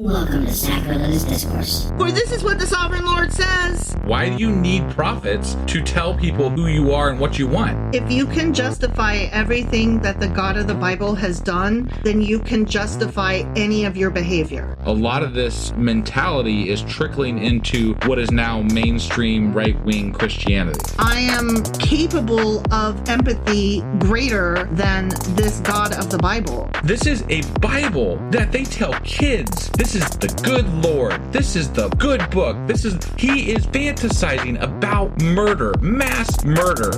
Welcome to Sacrilegious Discourse. For this is what the Sovereign Lord says. Why do you need prophets to tell people who you are and what you want? If you can justify everything that the God of the Bible has done, then you can justify any of your behavior. A lot of this mentality is trickling into what is now mainstream right-wing Christianity. I am capable of empathy greater than this God of the Bible. This is a Bible that they tell kids. This is the good Lord. This is the good book. He is fantasizing about murder, mass murder.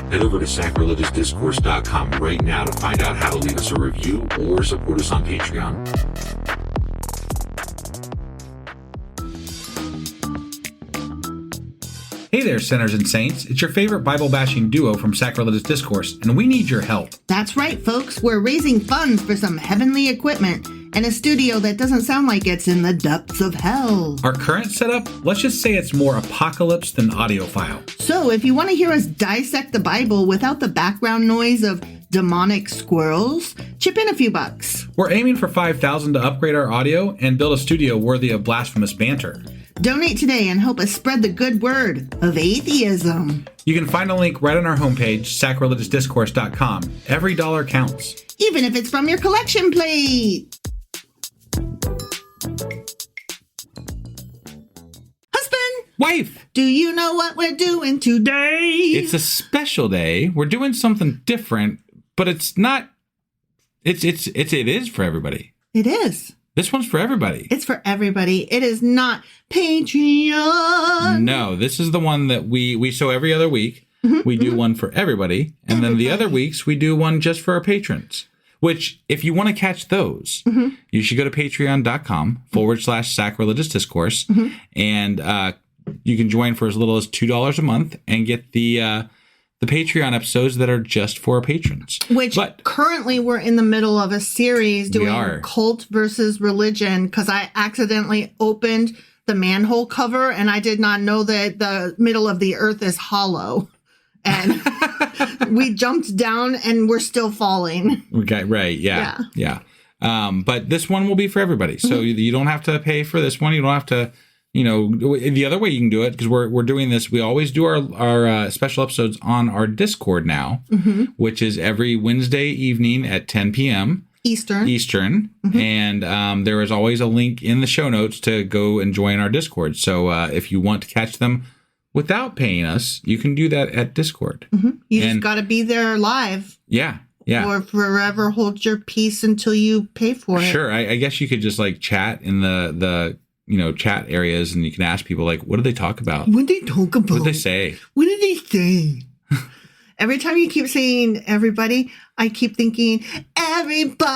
Head over to sacrilegiousdiscourse.com right now to find out how to leave us a review or support us on Patreon. Hey there, sinners and saints. It's your favorite Bible-bashing duo from Sacrilegious Discourse, and we need your help. That's right, folks. We're raising funds for some heavenly equipment and a studio that doesn't sound like it's in the depths of hell. Our current setup, let's just say it's more apocalypse than audiophile. So if you want to hear us dissect the Bible without the background noise of demonic squirrels, chip in a few bucks. We're aiming for $5,000 to upgrade our audio and build a studio worthy of blasphemous banter. Donate today and help us spread the good word of atheism. You can find a link right on our homepage, sacrilegiousdiscourse.com. Every dollar counts. Even if it's from your collection plate. Husband! Wife! Do you know what we're doing today? It's a special day. We're doing something different, but it's not. It is for everybody. It is. This one's for everybody. It's for everybody. It is not Patreon. No, this is the one that we show every other week. We do one for everybody. And then the other weeks, we do one just for our patrons. Which, if you want to catch those, you should go to patreon.com/sacrilegious discourse. And you can join for as little as $2 a month and get the Patreon episodes that are just for our patrons. But currently we're in the middle of a series doing cult versus religion because I accidentally opened the manhole cover and I did not know that the middle of the earth is hollow. And we jumped down and we're still falling. Okay, right. Yeah. But this one will be for everybody. So you don't have to pay for this one. You don't have to. You know, the other way you can do it, because we're doing this, we always do our special episodes on our Discord now, which is every Wednesday evening at 10 p.m. Eastern. And there is always a link in the show notes to go and join our Discord. So if you want to catch them without paying us, you can do that at Discord. You just got to be there live. Yeah. Or forever hold your peace until you pay for it. Sure. I guess you could just like chat in the chat areas, and you can ask people, like, what do they talk about? What do they talk about? What do they say? What do they say? Every time you keep saying everybody, I keep thinking, everybody.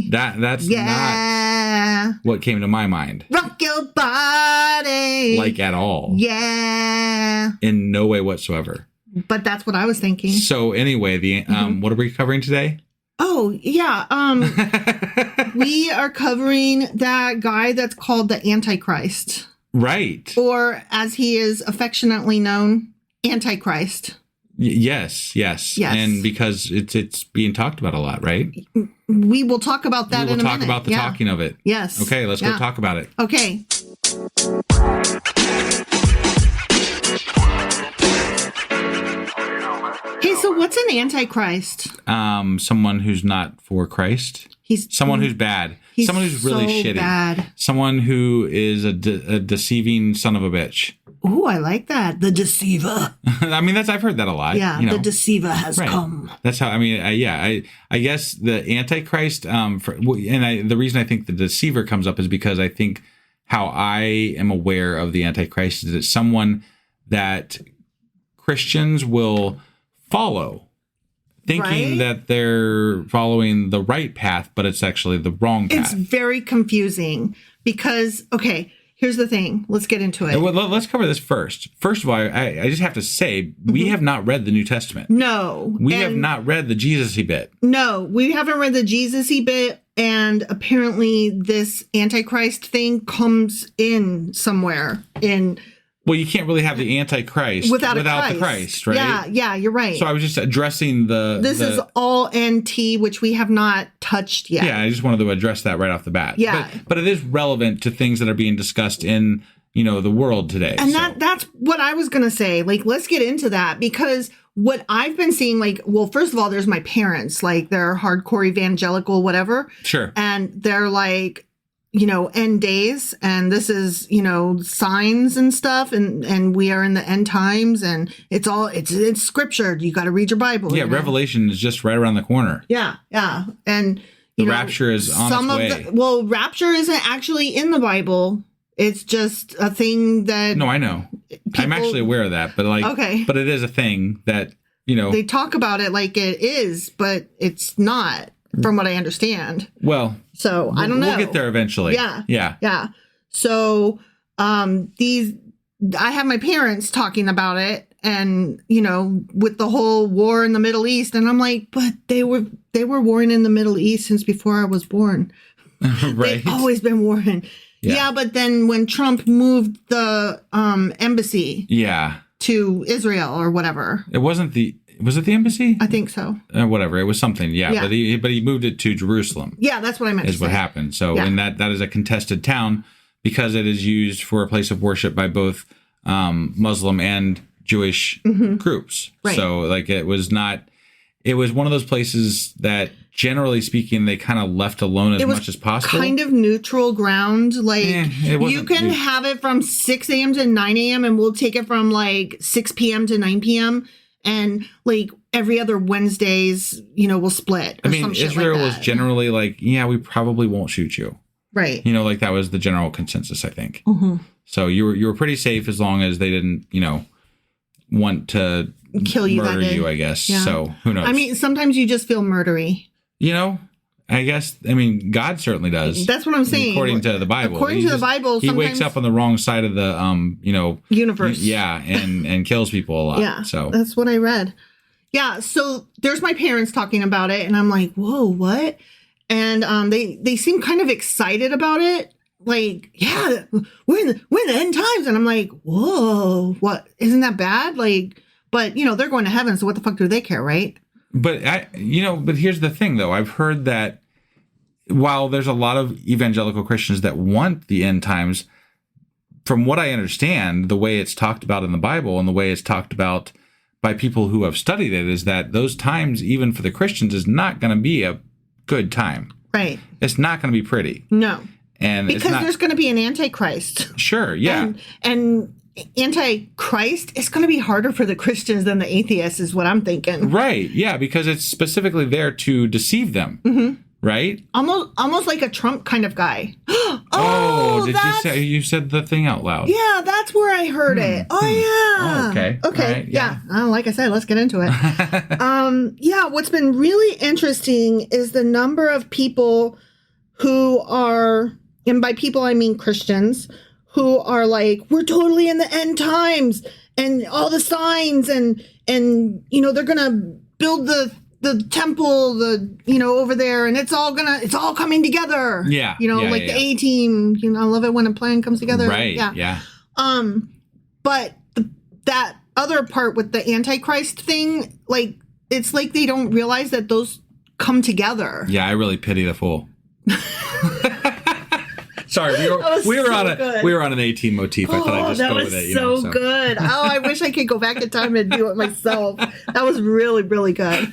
That's not what came to my mind. Rock your body. Like, at all. Yeah. In no way whatsoever. But that's what I was thinking. So anyway, what are we covering today? Oh, yeah. We are covering that guy that's called the Antichrist. Right. Or, as he is affectionately known, Antichrist. Yes. And because it's being talked about a lot, right? We will talk about that in a minute. We'll talk about the talking of it. Yes. Okay, let's go talk about it. Okay. Hey, so what's an Antichrist? Someone who's not for Christ. He's someone who's bad. Someone who's really shitty. Bad. Someone who is a deceiving son of a bitch. Ooh, I like that. The deceiver. I mean, I've heard that a lot. Yeah, the deceiver has come. That's how. I mean, I guess the Antichrist. The reason I think the deceiver comes up is because I think how I am aware of the Antichrist is that someone that Christians will follow, thinking that they're following the right path, but it's actually the wrong path. It's very confusing because, okay, here's the thing. Let's get into it. Well, let's cover this first. First of all, I just have to say, we have not read the New Testament. No. We have not read the Jesus-y bit. No, we haven't read the Jesus-y bit, and apparently this Antichrist thing comes in somewhere in Well, you can't really have the Antichrist without the Christ, right? Yeah, you're right. So I was just addressing This is all NT, which we have not touched yet. Yeah, I just wanted to address that right off the bat. Yeah. But it is relevant to things that are being discussed in, the world today. And that's what I was going to say. Like, let's get into that, because what I've been seeing, like, well, first of all, there's my parents, like, they're hardcore evangelical, whatever. Sure. And they're like, end days, and this is, signs and stuff, and we are in the end times, and it's scripture. You got to read your Bible. Yeah, Revelation is just right around the corner. Yeah. And the rapture is on its way. Rapture isn't actually in the Bible. It's just a thing that... No, I know. I'm actually aware of that, but okay. But it is a thing that, they talk about it like it is, but it's not, from what I understand. Well... So I don't know. We'll get there eventually. Yeah. So I have my parents talking about it, and with the whole war in the Middle East, and I'm like, but they were warring in the Middle East since before I was born. Right. They've always been warring. Yeah, but then when Trump moved the embassy to Israel or whatever, was it the embassy? I think so. Whatever. It was something. Yeah. But he moved it to Jerusalem. Yeah, that's what I meant. Is what happened. So, and that is a contested town because it is used for a place of worship by both Muslim and Jewish groups. Right. So, it was one of those places that, generally speaking, they kind of left alone as much as possible. Kind of neutral ground. You can have it from 6 a.m. to 9 a.m. and we'll take it from 6 p.m. to 9 p.m. And every other Wednesdays, we'll split. Or some shit Israel like was generally we probably won't shoot you. Right. That was the general consensus, I think. Mm-hmm. So you were pretty safe as long as they didn't, want to kill you, murder you, I guess. Yeah. So who knows? I mean, sometimes you just feel murdery. I guess, God certainly does. That's what I'm saying. According to the Bible. He wakes up on the wrong side of the, universe. Yeah. And kills people a lot. Yeah. So that's what I read. Yeah. So there's my parents talking about it, and I'm like, whoa, what? And they seem kind of excited about it. We're in the end times. And I'm like, whoa, what? Isn't that bad? But they're going to heaven. So what the fuck do they care? Right. But but here's the thing, though. I've heard that while there's a lot of evangelical Christians that want the end times, from what I understand, the way it's talked about in the Bible and the way it's talked about by people who have studied it is that those times, even for the Christians, is not going to be a good time. Right. It's not going to be pretty. No. And because there's going to be an Antichrist. Sure. Yeah. And Antichrist, it's going to be harder for the Christians than the atheists, is what I'm thinking. Right. Yeah, because it's specifically there to deceive them. Mm-hmm. Right? Almost like a Trump kind of guy. Did you said the thing out loud? Yeah, that's where I heard it. Oh, yeah. Oh, okay. Okay. Right, yeah. Like I said, let's get into it. What's been really interesting is the number of people who are, and by people I mean Christians, who are like, we're totally in the end times and all the signs and they're going to build the temple, over there, and it's all coming together. Yeah. The A-team, I love it when a plan comes together. Right. Yeah. But that other part with the Antichrist thing, it's like they don't realize that those come together. Yeah, I really pity the fool. Sorry, we were on an 18 motif. I thought I'd just go with it. That was so good. Oh, I wish I could go back in time and do it myself. That was really, really good.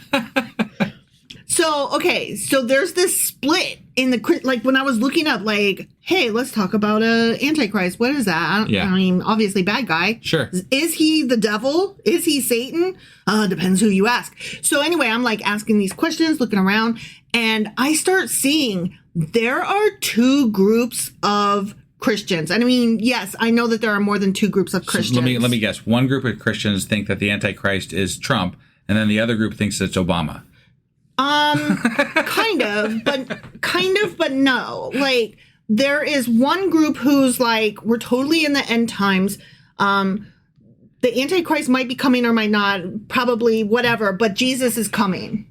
So there's this split in the, when I was looking up, hey, let's talk about Antichrist. What is that? I mean, obviously bad guy. Sure. Is he the devil? Is he Satan? Depends who you ask. So anyway, I'm asking these questions, looking around, and I start seeing there are two groups of Christians. And I mean, yes, I know that there are more than two groups of Christians. So let me guess. One group of Christians think that the Antichrist is Trump, and then the other group thinks it's Obama. Kind of, but no. There is one group who's we're totally in the end times. The Antichrist might be coming or might not, probably whatever, but Jesus is coming.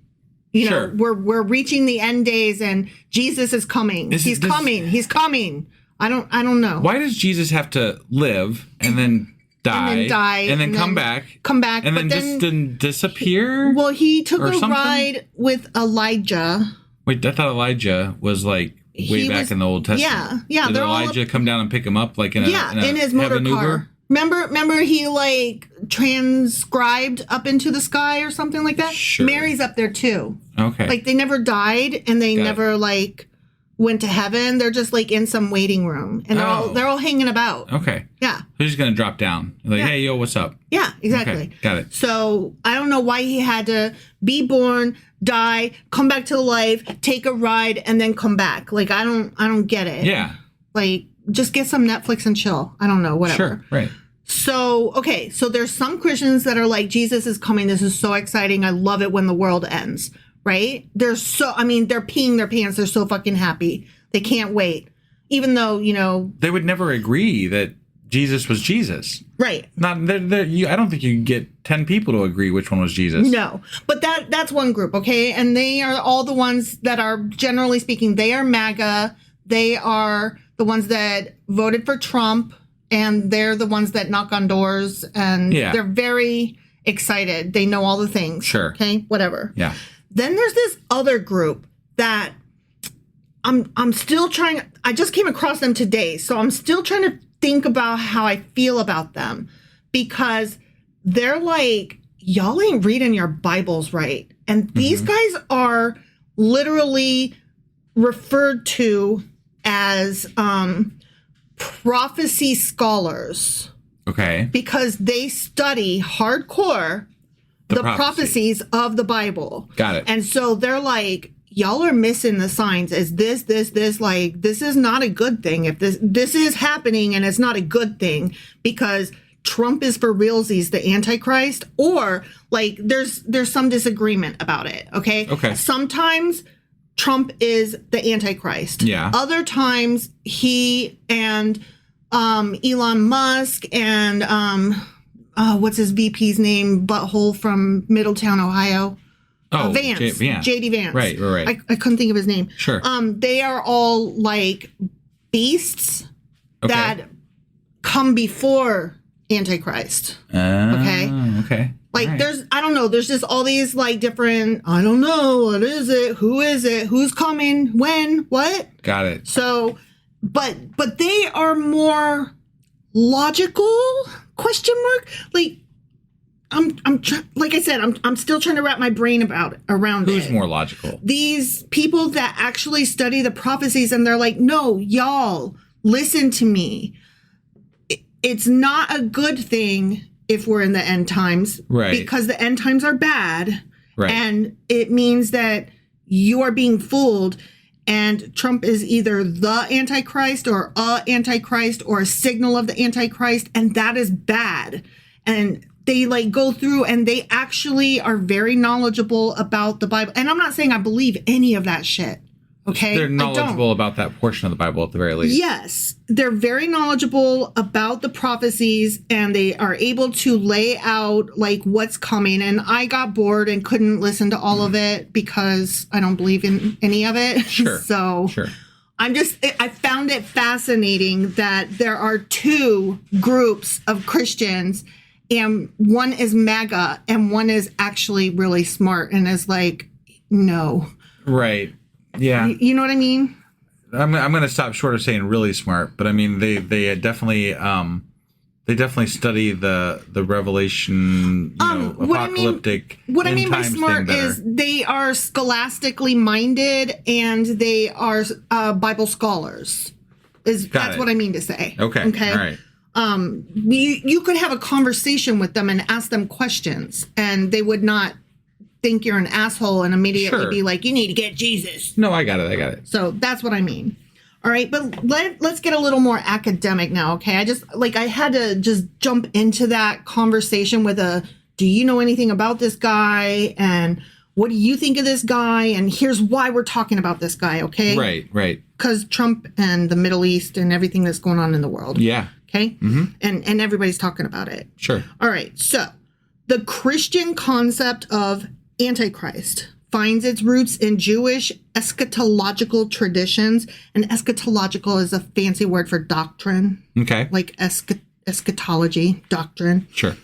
Sure. We're reaching the end days and Jesus is coming. He's coming. I don't know. Why does Jesus have to live and then die, and then come back, and then just didn't disappear. Well, he took a ride with Elijah. Wait, I thought Elijah was like way back in the Old Testament. Yeah. Did Elijah come down and pick him up like in his motor car? Remember he like transcribed up into the sky or something like that? Sure. Mary's up there too. Okay. Like they never died and they never like went to heaven. They're just like in some waiting room and they're all hanging about. Okay. Yeah. They're just going to drop down. Like, hey, yo, what's up? Yeah, exactly. Okay, got it. So I don't know why he had to be born, die, come back to life, take a ride, and then come back. Like I don't get it. Yeah. Like just get some Netflix and chill. I don't know, whatever. Sure, right. So, okay, so there's some Christians that are like, Jesus is coming. This is so exciting. I love it when the world ends, right? They're peeing their pants. They're so fucking happy. They can't wait. Even though, they would never agree that Jesus was Jesus. Right. I don't think you can get 10 people to agree which one was Jesus. No, but that's one group, okay? And they are all the ones that are, generally speaking, they are MAGA. They are the ones that voted for Trump. And they're the ones that knock on doors and they're very excited. They know all the things. Sure. Okay, whatever. Yeah. Then there's this other group that I'm still trying. I just came across them today. So I'm still trying to think about how I feel about them because they're like, y'all ain't reading your Bibles right. And these guys are literally referred to as prophecy scholars. Okay. Because they study hardcore the prophecies of the Bible. Got it. And so they're like, y'all are missing the signs. Is this, like, this is not a good thing. If this is happening and it's not a good thing because Trump is for realsies the Antichrist, or like there's some disagreement about it. Okay. Sometimes Trump is the Antichrist. Yeah. Other times he and Elon Musk and what's his VP's name? Butthole from Middletown, Ohio. Vance. JD Vance. Right. I couldn't think of his name. Sure. They are all like beasts that come before Antichrist. Okay. Like there's just all these like different, I don't know, what is it? Who is it? Who's coming? When? What? Got it. So, but they are more logical, question mark? Like, like I said, I'm still trying to wrap my brain around it. Who's more logical? These people that actually study the prophecies and they're like, no, y'all, listen to me. It's not a good thing if we're in the end times, right? Because the end times are bad, right? And it means that you are being fooled, and Trump is either the Antichrist or a Antichrist or a signal of the Antichrist, and that is bad. And they like go through and they actually are very knowledgeable about the Bible. And I'm not saying I believe any of that shit. Okay. They're knowledgeable about that portion of the Bible at the very least. Yes. They're very knowledgeable about the prophecies and they are able to lay out like what's coming. And I got bored and couldn't listen to all of it because I don't believe in any of it. Sure. So sure. I found it fascinating that there are two groups of Christians and one is MAGA and one is actually really smart and is like, no. Right. Yeah. You know what I mean? I'm going to stop short of saying really smart, but I mean, they definitely study the Revelation, apocalyptic. What I mean by smart is they are scholastically minded and they are Bible scholars. That's what I mean to say. Okay. All right. You could have a conversation with them and ask them questions and they would not think you're an asshole and immediately be like, you need to get Jesus. No, I got it. So that's what I mean. All right. But let's get a little more academic now. Okay. I had to just jump into that conversation with do you know anything about this guy? And what do you think of this guy? And here's why we're talking about this guy. Okay. Right. Because Trump and the Middle East and everything that's going on in the world. Yeah. Okay. Mm-hmm. And everybody's talking about it. Sure. All right. So the Christian concept of Antichrist finds its roots in Jewish eschatological traditions. And eschatological is a fancy word for doctrine. Okay. Like eschatology doctrine. Sure.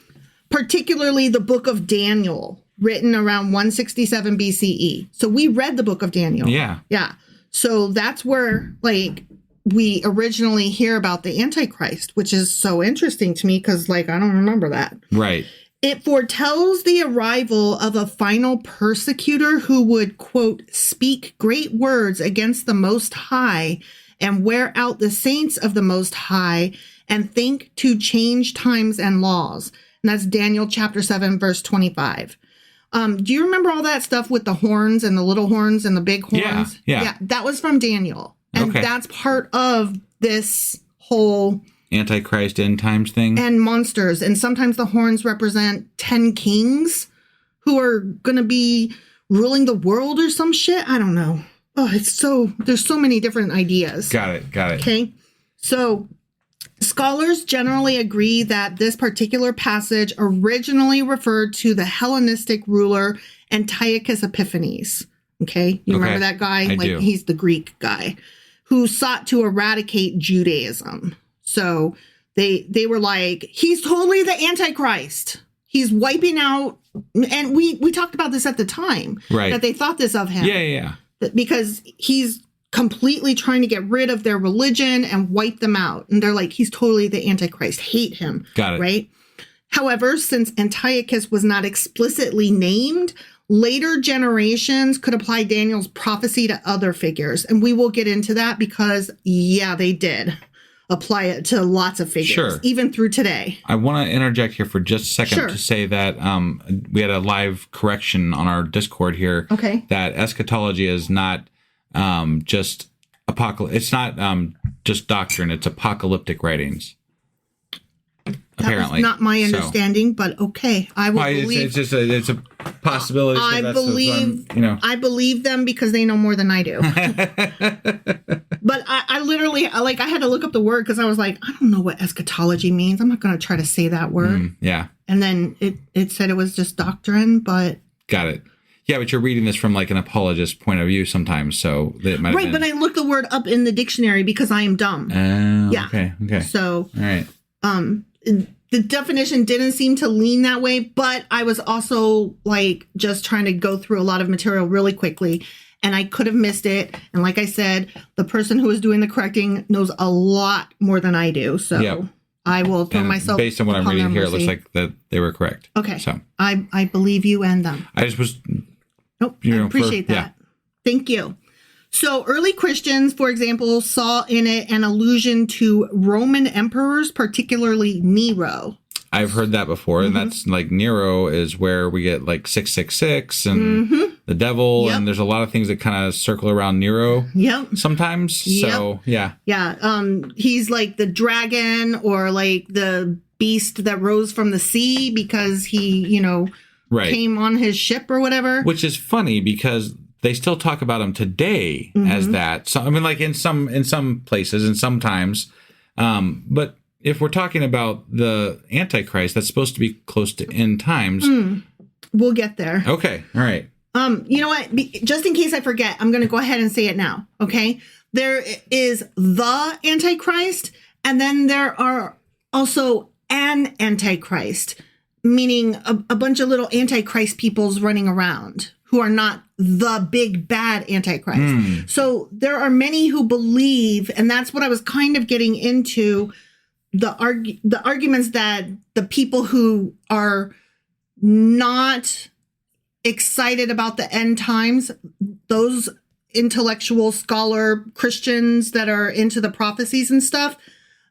Particularly the book of Daniel, written around 167 BCE. So we read the book of Daniel. Yeah. Yeah. So that's where, like, we originally hear about the Antichrist, which is so interesting to me because, like, I don't remember that. Right. It foretells the arrival of a final persecutor who would, quote, speak great words against the Most High and wear out the saints of the Most High and think to change times and laws. And that's Daniel chapter 7, verse 25. Do you remember all that stuff with the horns and the little horns and the big horns? Yeah. That was from Daniel. And Okay. that's part of this whole Antichrist end times thing. and monsters. And sometimes the horns represent 10 kings who are going to be ruling the world or some shit. I don't know. Oh, there's so many different ideas. Got it. Okay. So scholars generally agree that this particular passage originally referred to the Hellenistic ruler Antiochus Epiphanes. Okay. You remember that guy? I do. He's the Greek guy who sought to eradicate Judaism. So they were like, he's totally the Antichrist. He's wiping out. And we talked about this at the time. Right. That they thought this of him. Yeah. Because he's completely trying to get rid of their religion and wipe them out. And they're like, he's totally the Antichrist. Hate him. Got it. Right? However, since Antiochus was not explicitly named, later generations could apply Daniel's prophecy to other figures. And we will get into that because, yeah, they did apply it to lots of figures, Sure. even through today. I want to interject here for just a second Sure. to say that we had a live correction on our Discord here. Okay. That eschatology is not just it's not just doctrine. It's apocalyptic writings. That Apparently, was not my understanding, but okay. I will believe. It's a possibility. I believe them because they know more than I do. But I literally, like, I had to look up the word because I was like, I don't know what eschatology means. I'm not going to try to say that word. Yeah. And then it said it was just doctrine, but. Got it. Yeah, but you're reading this from like an apologist point of view sometimes, so it might have been. But I looked the word up in the dictionary because I am dumb. Yeah. Okay. So. All right. The definition didn't seem to lean that way, but I was also like just trying to go through a lot of material really quickly and I could have missed it. And like I said, the person who was doing the correcting knows a lot more than I do. So I will throw myself. Based on what I'm reading here, it looks like that they were correct. Okay. So I believe you and them. I just was. Nope. I appreciate that. Yeah. Thank you. So early Christians, for example, saw in it an allusion to Roman emperors, particularly Nero. I've heard that before. And that's like Nero is where we get like 666 and the devil. And there's a lot of things that kind of circle around Nero sometimes. So, yeah. Yeah. He's like the dragon or like the beast that rose from the sea because he, came on his ship or whatever. Which is funny because they still talk about him today as that. So I mean, like in some places and sometimes, but if we're talking about the Antichrist, that's supposed to be close to end times. We'll get there. Okay, all right. You know what? Just in case I forget, I'm going to go ahead and say it now. Okay, there is the Antichrist, and then there are also an Antichrist, meaning a bunch of little Antichrist peoples running around who are not the big bad Antichrist. So there are many who believe, and that's what I was kind of getting into, the arguments that the people who are not excited about the end times, those intellectual scholar Christians that are into the prophecies and stuff,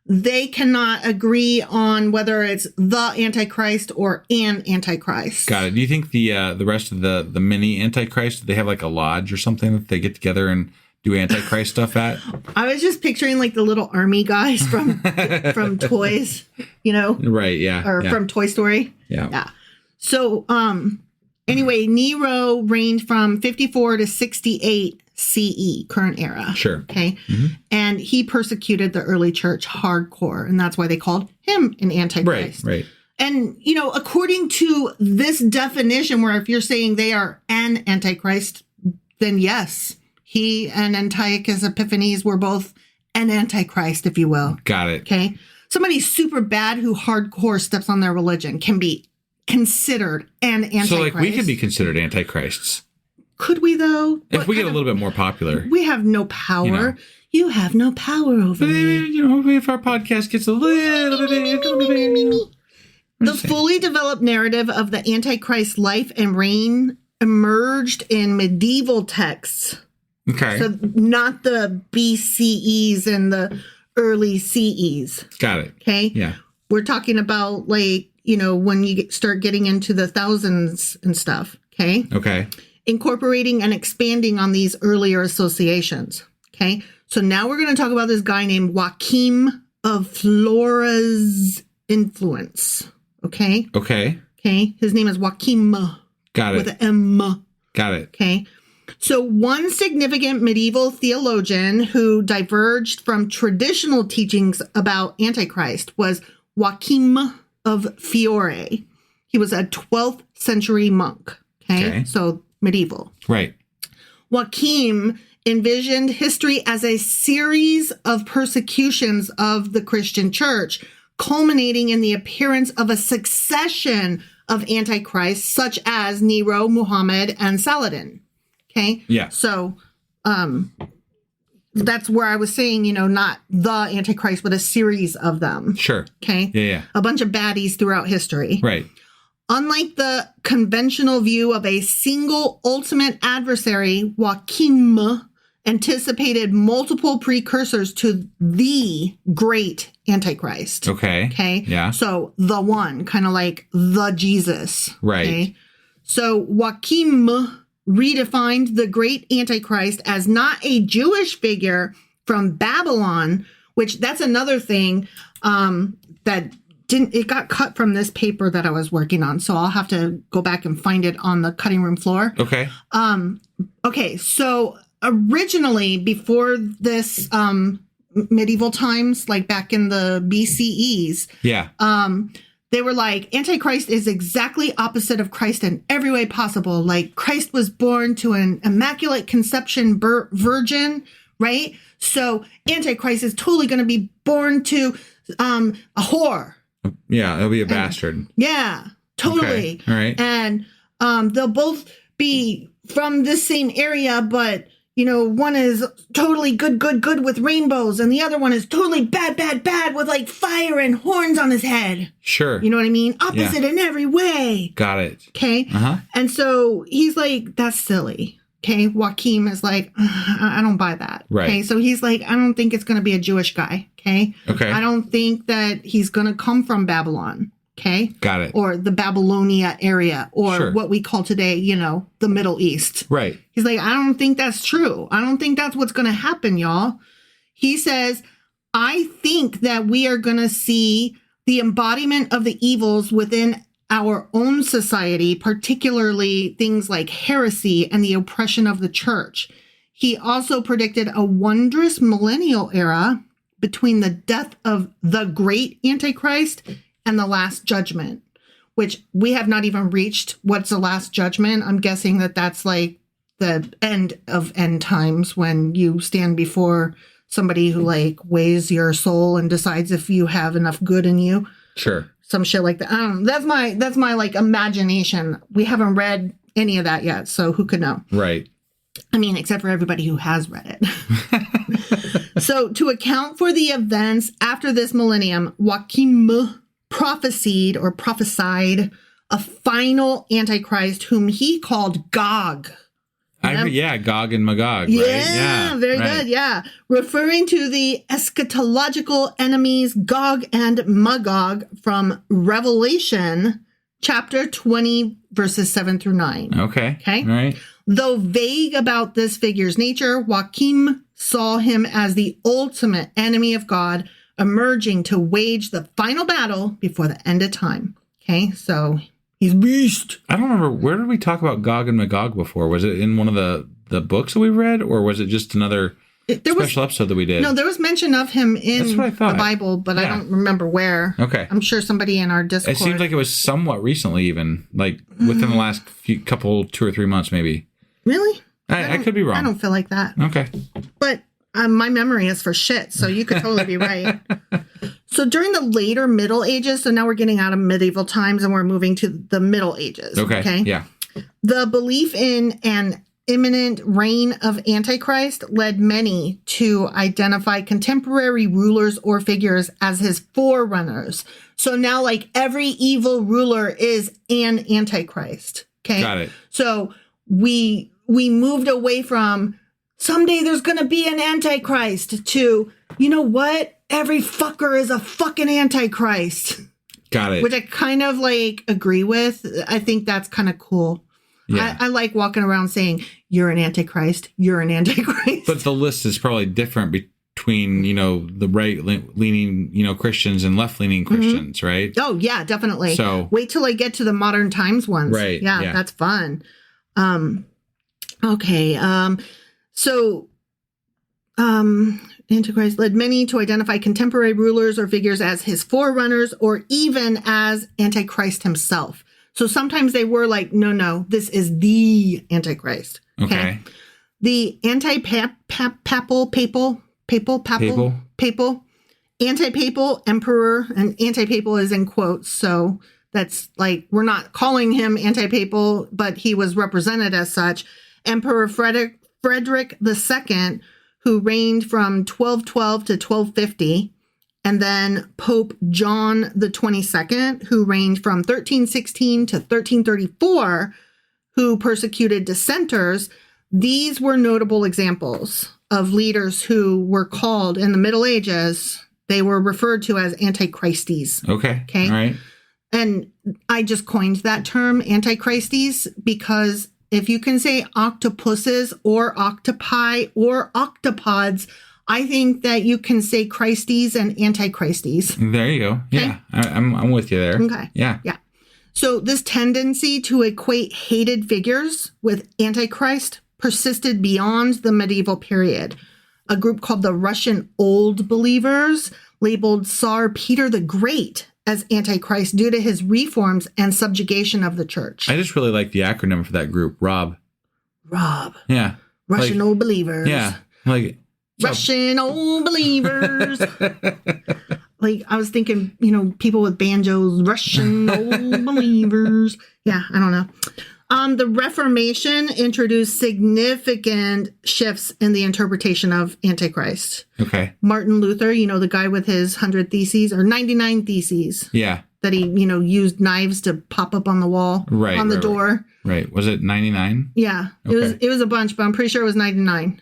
they cannot agree on whether it's the Antichrist or an Antichrist. Got it. Do you think the rest of the mini Antichrist, they have like a lodge or something that they get together and do Antichrist stuff at? I was just picturing like the little army guys from Toys, Right, yeah. Or from Toy Story. Yeah. So, anyway, Nero reigned from 54 to 68 CE, current era. Sure. Okay. And he persecuted the early church hardcore, and that's why they called him an Antichrist. Right. And, according to this definition, where if you're saying they are an Antichrist, then yes, he and Antiochus Epiphanes were both an Antichrist, if you will. Got it. Okay. somebody super bad who hardcore steps on their religion can be considered an Antichrist. So, like, we could be considered Antichrists. Could we, though? If we get a little bit more popular. We have no power. You have no power over me. You know, if our podcast gets a little bit... The fully developed narrative of the Antichrist life and reign emerged in medieval texts. Okay. So not the BCEs and the early CEs. Got it. Okay. Yeah. We're talking about, like, you know, when you start getting into the thousands and stuff. Okay. Okay. Incorporating and expanding on these earlier associations. Okay. So now we're going to talk about this guy named Joachim of Flora's influence. Okay. Okay. Okay. His name is Joachim. Got it. With an M. Got it. Okay. So one significant medieval theologian who diverged from traditional teachings about Antichrist was Joachim of Fiore. He was a 12th century monk. Okay. So medieval. Right. Joachim envisioned history as a series of persecutions of the Christian church, culminating in the appearance of a succession of antichrists such as Nero, Muhammad, and Saladin. Okay? Yeah. So that's where I was saying, you know, not the Antichrist, but a series of them. Sure. Okay? Yeah. A bunch of baddies throughout history. Right. Unlike the conventional view of a single ultimate adversary, Joachim anticipated multiple precursors to the great Antichrist. Okay. Okay. Yeah. So the one, kind of like the Jesus. Right. Okay? So Joachim redefined the great Antichrist as not a Jewish figure from Babylon, which that's another thing that it got cut from this paper that I was working on. So I'll have to go back and find it on the cutting room floor. Okay. Okay. So originally, before this medieval times, like back in the BCEs, they were like, Antichrist is exactly opposite of Christ in every way possible. Like, Christ was born to an immaculate conception virgin, right? So Antichrist is totally going to be born to a whore. Yeah, it'll be a bastard. Yeah, totally. Okay. All right. And they'll both be from this same area, but, you know, one is totally good with rainbows, and the other one is totally bad with, like, fire and horns on his head. Sure. You know what I mean? Opposite in every way. Got it. Okay. Uh-huh. And so he's like, that's silly. Okay. Joachim is like, I don't buy that. Right. Okay. So he's like, I don't think it's going to be a Jewish guy. Okay. Okay. I don't think that he's going to come from Babylon. Okay. Got it. Or the Babylonia area, or what we call today, you know, the Middle East. Right. He's like, I don't think that's true. I don't think that's what's going to happen, y'all. He says, I think that we are going to see the embodiment of the evils within our own society, particularly things like heresy and the oppression of the church. He also predicted a wondrous millennial era between the death of the great Antichrist and the last judgment, which we have not even reached. What's the last judgment? I'm guessing that that's like the end of end times, when you stand before somebody who, like, weighs your soul and decides if you have enough good in you. Sure. Some shit like that. I don't know. That's my like imagination. We haven't read any of that yet, so who could know? Right. I mean, except for everybody who has read it. So to account for the events after this millennium, Joachim prophesied a final Antichrist whom he called Gog. Gog and Magog. Yeah, right? Yeah, very good. Yeah. Referring to the eschatological enemies Gog and Magog from Revelation chapter 20, verses 7 through 9. Okay. Okay. All right. Though vague about this figure's nature, Joachim saw him as the ultimate enemy of God, emerging to wage the final battle before the end of time. Okay. So he's beast. I don't remember. Where did we talk about Gog and Magog before? Was it in one of the books that we read, or was it just another special episode that we did? No, there was mention of him in the Bible, but I don't remember where. Okay. I'm sure somebody in our Discord. It seems like it was somewhat recently, even like within the last 2 or 3 months, maybe. Really? I could be wrong. I don't feel like that. Okay. But my memory is for shit, so you could totally be right. So during the later Middle Ages, so now we're getting out of medieval times and we're moving to the Middle Ages. Okay. Yeah. The belief in an imminent reign of Antichrist led many to identify contemporary rulers or figures as his forerunners. So now, like, every evil ruler is an Antichrist. Okay. Got it. So we moved away from someday there's going to be an Antichrist to, you know what? Every fucker is a fucking Antichrist. Got it. Which I kind of like agree with. I think that's kind of cool. Yeah. I like walking around saying, you're an Antichrist, you're an Antichrist. But the list is probably different between, the right-leaning, Christians and left-leaning Christians, right? Oh, yeah, definitely. So wait till I get to the modern times ones. Right. Yeah. That's fun. Okay. Antichrist led many to identify contemporary rulers or figures as his forerunners or even as Antichrist himself. So sometimes they were like, no, this is the Antichrist. Okay. The anti-papal emperor, and anti-papal is in quotes. So that's like, we're not calling him anti-papal, but he was represented as such. Emperor Frederick II, who reigned from 1212 to 1250. And then Pope John the 22nd, who reigned from 1316 to 1334, who persecuted dissenters. These were notable examples of leaders who were called in the Middle Ages. They were referred to as antichristes. Okay. All right. And I just coined that term, antichristes, because if you can say octopuses or octopi or octopods, I think that you can say Christies and antichristes. There you go. Okay? Yeah, I'm with you there. Okay. Yeah. So this tendency to equate hated figures with Antichrist persisted beyond the medieval period. A group called the Russian Old Believers labeled Tsar Peter the Great as Antichrist due to his reforms and subjugation of the church. I just really like the acronym for that group, ROB. Yeah. Russian Old Believers. Yeah. Like Russian Old Believers. Like, I was thinking, people with banjos, Russian Old Believers. Yeah, I don't know. The Reformation introduced significant shifts in the interpretation of Antichrist. Okay. Martin Luther, the guy with his 100 theses or 99 theses. Yeah. That he, used knives to pop up on the wall, on the door. Right. Was it 99? Yeah. Okay. It was a bunch, but I'm pretty sure it was 99.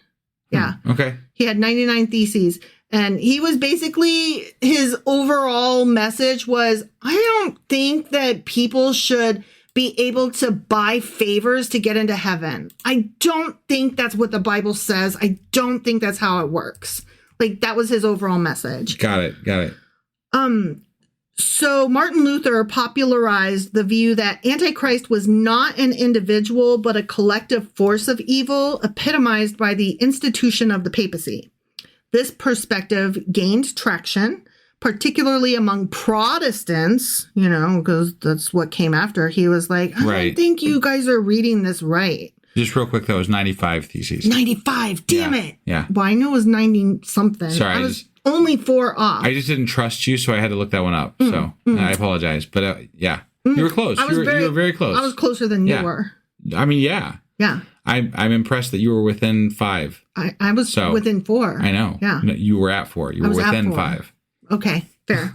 Yeah. Okay. He had 99 theses. And he was basically, his overall message was, I don't think that people should be able to buy favors to get into heaven. I don't think that's what the Bible says. I don't think that's how it works. Like, that was his overall message. Got it. So Martin Luther popularized the view that Antichrist was not an individual, but a collective force of evil, epitomized by the institution of the papacy. This perspective gained traction, particularly among Protestants, because that's what came after. He was like, I don't think you guys are reading this right. Just real quick, though, it was 95 theses. 95, damn it. Yeah. Well, I knew it was 90 something. Sorry. I was only 4 off. I just didn't trust you, so I had to look that one up. I apologize. But yeah, you were close. You were very close. I was closer than you were. I mean, yeah. Yeah. I'm impressed that you were within 5. I was within 4. I know. Yeah. No, you were at 4. You were within 5. Okay. Fair.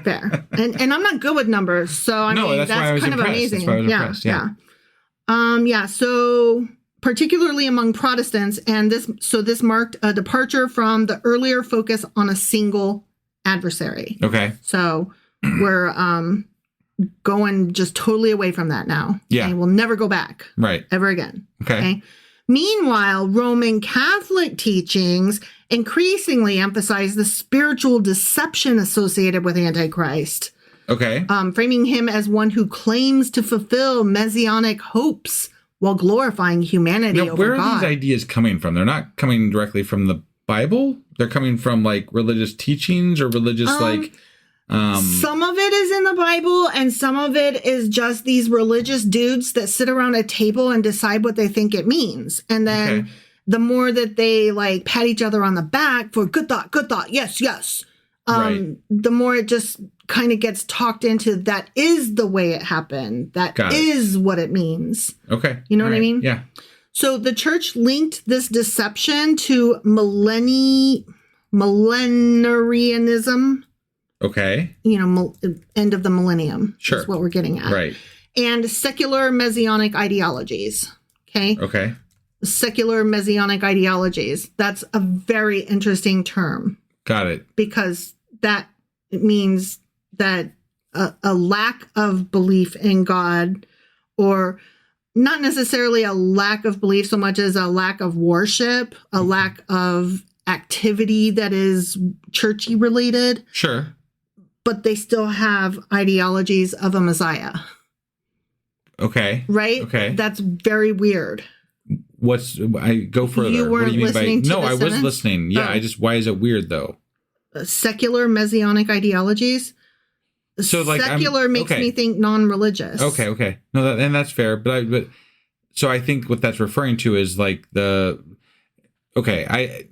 Fair. And I'm not good with numbers, so I mean, that's kind of amazing. That's why I was impressed. Yeah. So particularly among Protestants, and this marked a departure from the earlier focus on a single adversary. Okay. So we're going just totally away from that now. Yeah. And we'll never go back. Right. Ever again. Okay. Meanwhile, Roman Catholic teachings increasingly emphasize the spiritual deception associated with Antichrist. Okay. Framing him as one who claims to fulfill messianic hopes while glorifying humanity over God. Where are these ideas coming from? They're not coming directly from the Bible? They're coming from, like, religious teachings or religious, some of it is in the Bible, and some of it is just these religious dudes that sit around a table and decide what they think it means. And then the more that they, like, pat each other on the back for good thought, yes, the more it just kind of gets talked into that is the way it happened. That is what it means. Okay. You know what I mean? Yeah. So the church linked this deception to millenarianism. Okay. End of the millennium. Sure. That's what we're getting at. Right. And secular messianic ideologies. Okay. Okay. Secular messianic ideologies. That's a very interesting term. Got it. Because that means that a lack of belief in God, or not necessarily a lack of belief so much as a lack of worship, a lack of activity that is churchy related. Sure. But they still have ideologies of a Messiah. Okay. Right? Okay. That's very weird. I go further. You weren't what do you mean listening by? to No, the I was sentence? listening. Yeah, Oh. why is it weird though? Secular messianic ideologies. So like secular makes me think non-religious. Okay. No, and that's fair. But so I think what that's referring to is like what I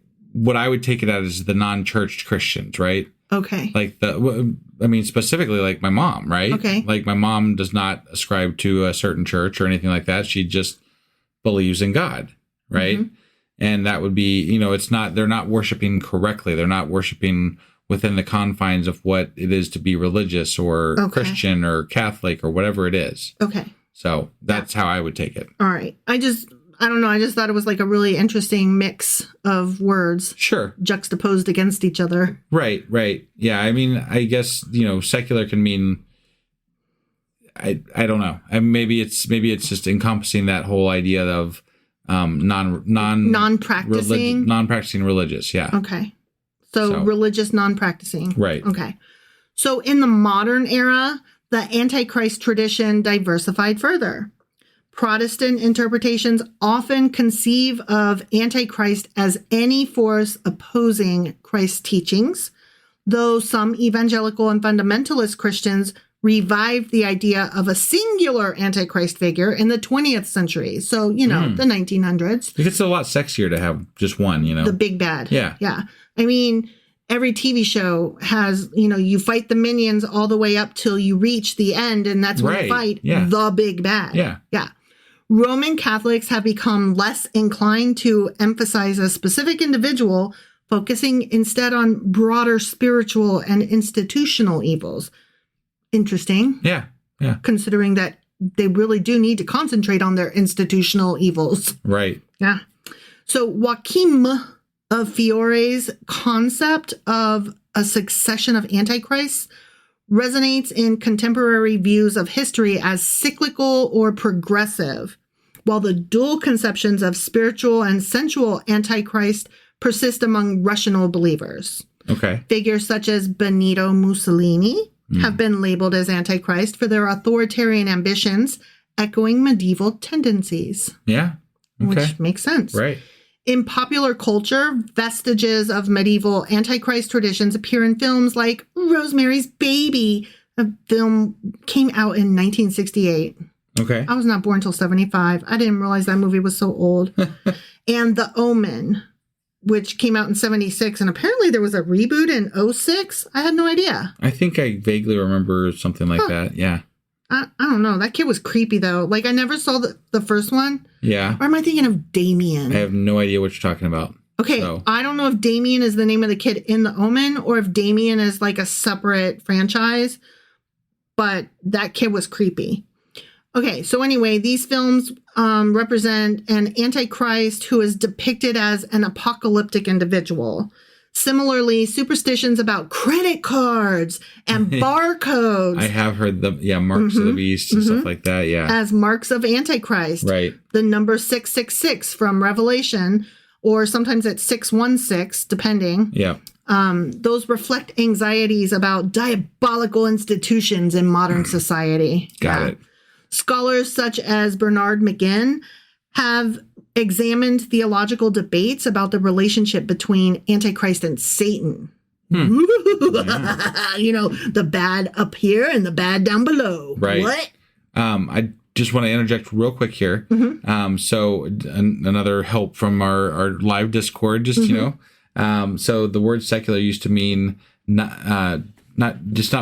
would take it as is the non-church Christians, right? Okay. Like specifically like my mom, right? Okay. Like my mom does not ascribe to a certain church or anything like that. She just believes in God, right? Mm-hmm. And that would be, they're not worshiping correctly. They're not worshiping within the confines of what it is to be religious or Christian or Catholic or whatever it is. Okay. So that's how I would take it. All right. I don't know. I just thought it was like a really interesting mix of words. Sure. Juxtaposed against each other. Right. Yeah. I mean, I guess, secular can mean, I don't know. Maybe it's just encompassing that whole idea of non-practicing religious. Yeah. Okay. So religious non-practicing. Right. Okay. So in the modern era, the Antichrist tradition diversified further. Protestant interpretations often conceive of Antichrist as any force opposing Christ's teachings, though some evangelical and fundamentalist Christians revived the idea of a singular Antichrist figure in the 20th century. So, the 1900s. It's a lot sexier to have just one, The big bad. Yeah. Yeah. I mean, every TV show has, you fight the minions all the way up till you reach the end, and that's when you fight the big bad. Yeah. Yeah. Roman Catholics have become less inclined to emphasize a specific individual, focusing instead on broader spiritual and institutional evils. Interesting. Yeah. Considering that they really do need to concentrate on their institutional evils. Right. Yeah. So Joachim of Fiore's concept of a succession of antichrists resonates in contemporary views of history as cyclical or progressive, while the dual conceptions of spiritual and sensual antichrist persist among rational believers. Okay. Figures such as Benito Mussolini have been labeled as antichrist for their authoritarian ambitions, echoing medieval tendencies. Yeah. Okay. Which makes sense. Right. In popular culture, vestiges of medieval Antichrist traditions appear in films like Rosemary's Baby. A film came out in 1968. Okay. I was not born until 75. I didn't realize that movie was so old. And The Omen, which came out in 76. And apparently there was a reboot in 06. I had no idea. I think I vaguely remember something like that. Yeah. I don't know. That kid was creepy, though. Like, I never saw the first one. Yeah. Or am I thinking of Damien? I have no idea what you're talking about. Okay. So. I don't know if Damien is the name of the kid in The Omen or if Damien is like a separate franchise. But that kid was creepy. Okay. So anyway, these films represent an antichrist who is depicted as an apocalyptic individual. Similarly, superstitions about credit cards and barcodes. I have heard marks of the beast and stuff like that. Yeah. As marks of Antichrist. Right. The number 666 from Revelation, or sometimes it's 616, depending. Yeah. Those reflect anxieties about diabolical institutions in modern society. Got it. Scholars such as Bernard McGinn have examined theological debates about the relationship between Antichrist and Satan. Yeah. The bad up here and the bad down below. Right. What? I just want to interject real quick here. So another help from our live Discord, just, So the word secular used to mean not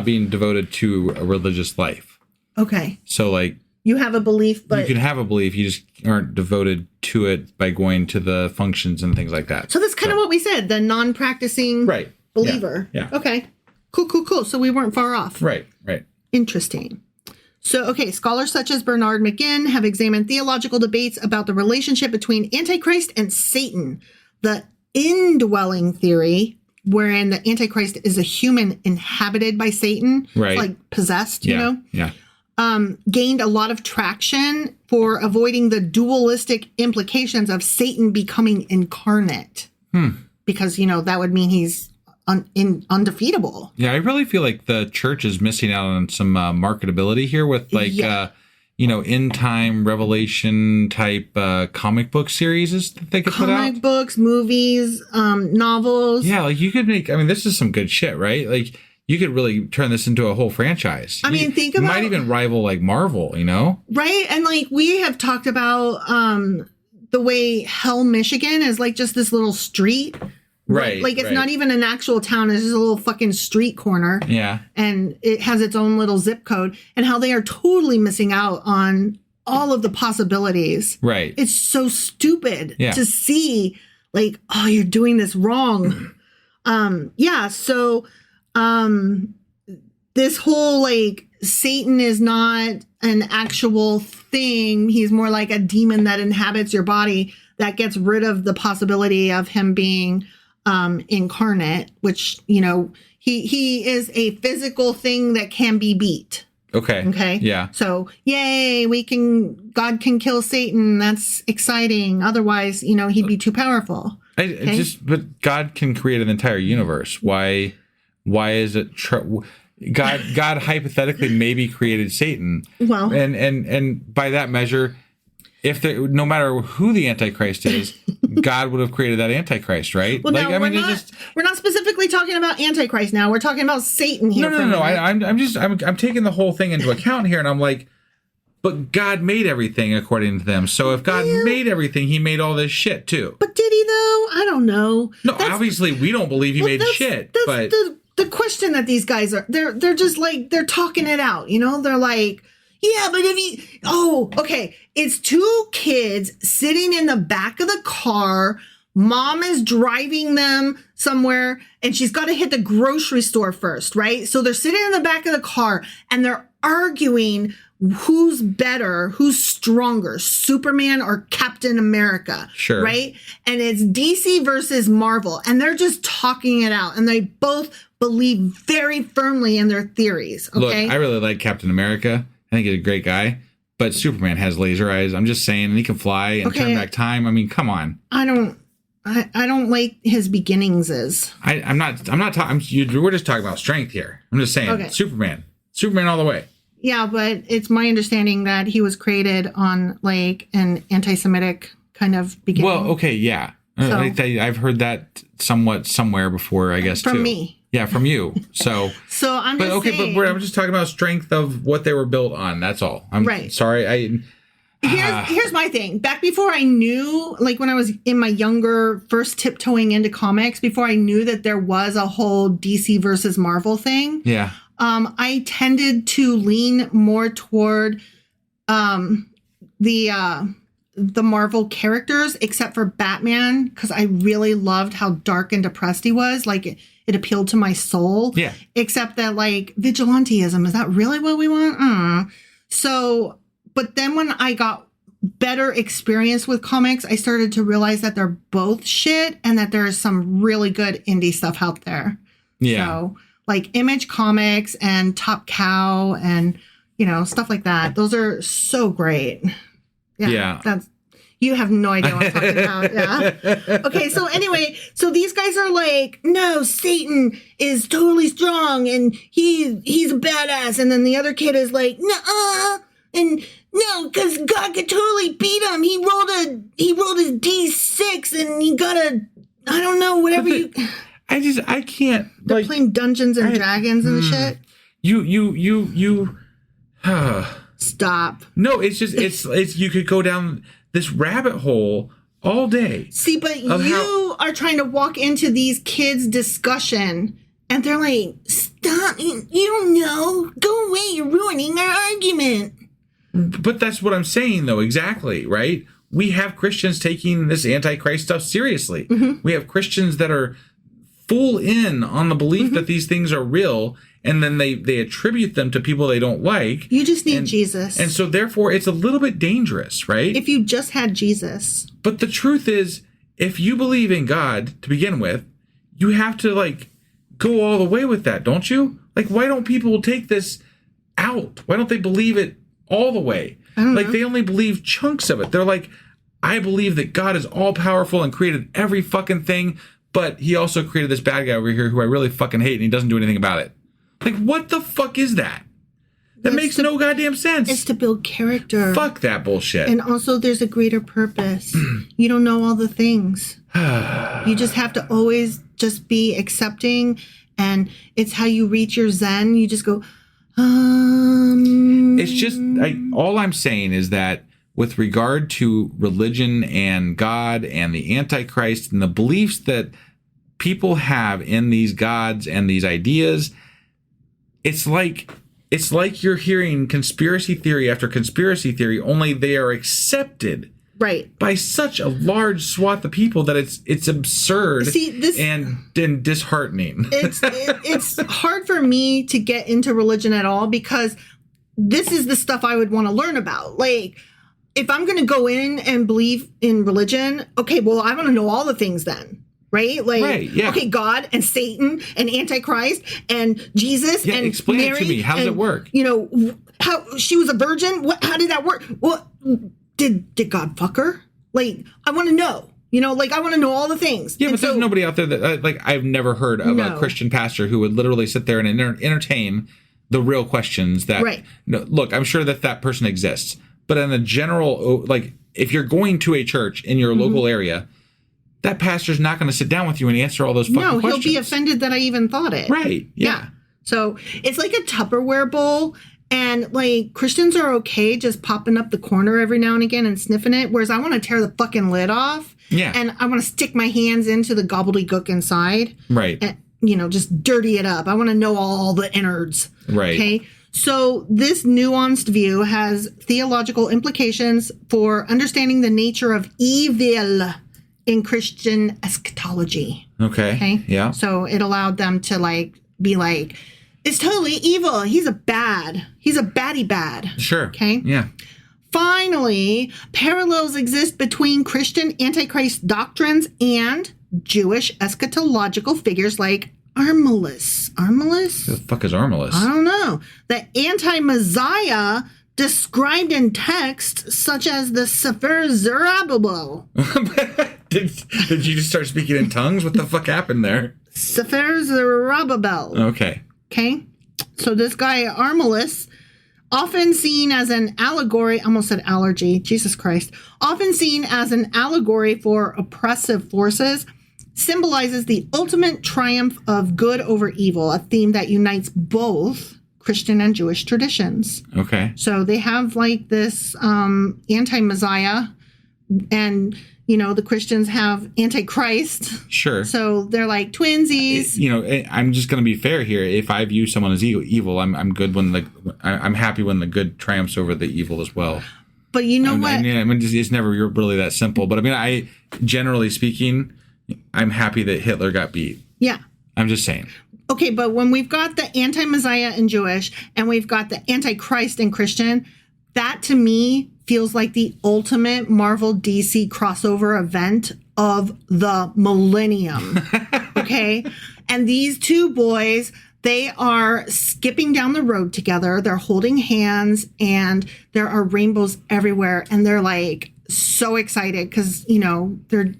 being devoted to a religious life. Okay. So like you have a belief, but you can have a belief, you just aren't devoted to it by going to the functions and things like that. So that's kind of what we said, the non-practicing believer. Yeah. Okay. Cool. So we weren't far off. Right. Interesting. So, okay, scholars such as Bernard McGinn have examined theological debates about the relationship between Antichrist and Satan. The indwelling theory, wherein the Antichrist is a human inhabited by Satan, like possessed, you know? Yeah. Gained a lot of traction for avoiding the dualistic implications of Satan becoming incarnate. Because, that would mean he's undefeatable. Yeah, I really feel like the church is missing out on some marketability here with end time revelation type comic book series that they could put out. Comic books, movies, novels. Yeah, like you could make, this is some good shit, right? Like you could really turn this into a whole franchise. Think about... might even rival like Marvel, Right, and like we have talked about the way Hell, Michigan is like just this little street. Right. Like it's not even an actual town. It's just a little fucking street corner. Yeah. And it has its own little zip code, and how they are totally missing out on all of the possibilities. Right. It's so stupid to see like, oh, you're doing this wrong. So this whole like Satan is not an actual thing. He's more like a demon that inhabits your body that gets rid of the possibility of him being incarnate, which, he is a physical thing that can be beat. Okay. Yeah. So, yay, God can kill Satan. That's exciting. Otherwise, he'd be too powerful. But God can create an entire universe. Why is it God hypothetically maybe created Satan? Well, and by that measure, no matter who the Antichrist is, God would have created that Antichrist, right? Well, we're not specifically talking about Antichrist now. We're talking about Satan here. No. I'm taking the whole thing into account here, and I'm like, but God made everything according to them. So if God made everything, He made all this shit too. But did He though? I don't know. No, obviously we don't believe He made shit. But the question that these guys are, they're just like, they're talking it out. They're like, yeah, but okay. It's two kids sitting in the back of the car. Mom is driving them somewhere and she's got to hit the grocery store first, right? So they're sitting in the back of the car and they're arguing who's better, who's stronger, Superman or Captain America. Sure. Right? And it's DC versus Marvel. And they're just talking it out. And they both believe very firmly in their theories. Okay. Look, I really like Captain America. I think he's a great guy, but Superman has laser eyes. I'm just saying, and he can fly and turn back time. Come on. I don't like his beginnings. I'm not talking. We're just talking about strength here. I'm just saying, Superman all the way. Yeah, but it's my understanding that he was created on like an anti-Semitic kind of beginning. Well, okay, yeah. So, I've heard that somewhere before, I guess, from me. Yeah, from you. So I'm just saying. But I'm just talking about strength of what they were built on. That's all. I'm sorry. Here's my thing. Back before I knew, like when I was in my younger, first tiptoeing into comics, before I knew that there was a whole DC versus Marvel thing. Yeah. I tended to lean more toward the Marvel characters, except for Batman, because I really loved how dark and depressed he was. Like it appealed to my soul. Yeah. Except that like vigilanteism, is that really what we want? So, but then when I got better experience with comics, I started to realize that they're both shit and that there's some really good indie stuff out there. Yeah. So like Image Comics and Top Cow and, stuff like that. Those are so great. Yeah. You have no idea what I'm talking about. Yeah. Okay. So anyway, these guys are like, no, Satan is totally strong and he's a badass. And then the other kid is like, nuh-uh. And no, because God could totally beat him. He rolled his D6 and he got I don't know, whatever I can't. They're playing Dungeons and Dragons and shit. You. Stop. No, it's you could go down this rabbit hole all day. See, but you are trying to walk into these kids' discussion and they're like, stop, you don't know, go away, you're ruining our argument. But that's what I'm saying, though, exactly, right? We have Christians taking this Antichrist stuff seriously. Mm-hmm. We have Christians that are full in on the belief that these things are real, and then they attribute them to people they don't like. You just need Jesus. And so, therefore, it's a little bit dangerous, right? If you just had Jesus. But the truth is, if you believe in God to begin with, you have to, like, go all the way with that, don't you? Like, why don't people take this out? Why don't they believe it all the way? Like, they only believe chunks of it. They're like, I believe that God is all powerful and created every fucking thing, but he also created this bad guy over here who I really fucking hate and he doesn't do anything about it. Like, what the fuck is that? That makes no goddamn sense. It's to build character. Fuck that bullshit. And also there's a greater purpose. You don't know all the things. You just have to always just be accepting, and it's how you reach your Zen. You just go, It's just, all I'm saying is that with regard to religion and God and the Antichrist and the beliefs that people have in these gods and these ideas, it's like you're hearing conspiracy theory after conspiracy theory, only they are accepted by such a large swath of people that it's absurd. and disheartening. It's hard for me to get into religion at all because this is the stuff I would want to learn about. Like, if I'm going to go in and believe in religion, okay, well, I want to know all the things then. Right? Like, okay, God and Satan and Antichrist and Jesus and explain Mary it to me. How does it work? You know, how she was a virgin? How did that work? Well, did God fuck her? Like, I want to know. You know, like, I want to know all the things. Yeah, but there's nobody out there that, like, I've never heard of a Christian pastor who would literally sit there and entertain the real questions that, look, I'm sure that person exists. But in a general, like, if you're going to a church in your local area, that pastor's not going to sit down with you and answer all those fucking questions. No, he'll be offended that I even thought it. Right, yeah. So it's like a Tupperware bowl. And, like, Christians are okay just popping up the corner every now and again and sniffing it, whereas I want to tear the fucking lid off. Yeah. And I want to stick my hands into the gobbledygook inside. Right. And, you know, just dirty it up. I want to know all the innards. Right. Okay. So this nuanced view has theological implications for understanding the nature of evil in Christian eschatology. Okay. Yeah. So it allowed them to, like, be like, it's totally evil. He's a baddie bad. Sure. Okay. Yeah. Finally, parallels exist between Christian Antichrist doctrines and Jewish eschatological figures like Armilus. Armilus? The fuck is Armilus? I don't know. The anti-Messiah described in texts such as the Sefer Zerubbabel. Did you just start speaking in tongues? What the fuck happened there? Sefer Zerubbabel. Okay. Okay. So this guy, Armilus, often seen as an allegory, almost said allergy, Jesus Christ, often seen as an allegory for oppressive forces, symbolizes the ultimate triumph of good over evil, a theme that unites both Christian and Jewish traditions. Okay. So they have, like, this anti-Messiah, and, you know, the Christians have Antichrist. Sure. So they're like twinsies. You know, I'm just going to be fair here. If I view someone as evil, I'm good when I'm happy when the good triumphs over the evil as well. But you know what? I mean, it's never really that simple. But I mean, generally speaking, I'm happy that Hitler got beat. Yeah. I'm just saying. Okay, but when we've got the anti-Messiah in Jewish and we've got the Antichrist in Christian, that to me feels like the ultimate Marvel DC crossover event of the millennium. Okay? And these two boys, they are skipping down the road together. They're holding hands and there are rainbows everywhere. And they're, like, so excited because, you know, they're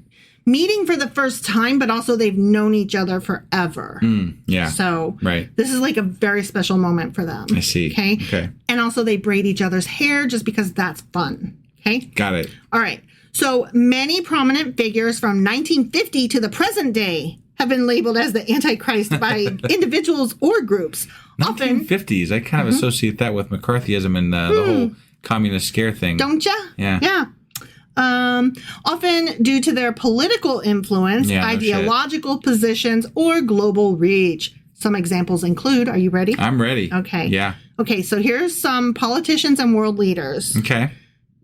meeting for the first time, but also they've known each other forever. Yeah. So right. This is like a very special moment for them. I see. Okay. And also they braid each other's hair just because that's fun. Okay. Got it. All right. So many prominent figures from 1950 to the present day have been labeled as the Antichrist by individuals or groups. 1950s. I kind of associate that with McCarthyism and the whole communist scare thing. Don't ya? Yeah. Yeah. Often due to their political influence, ideological positions, or global reach. Some examples include, are you ready? I'm ready. Okay. Yeah. Okay, so here's some politicians and world leaders. Okay.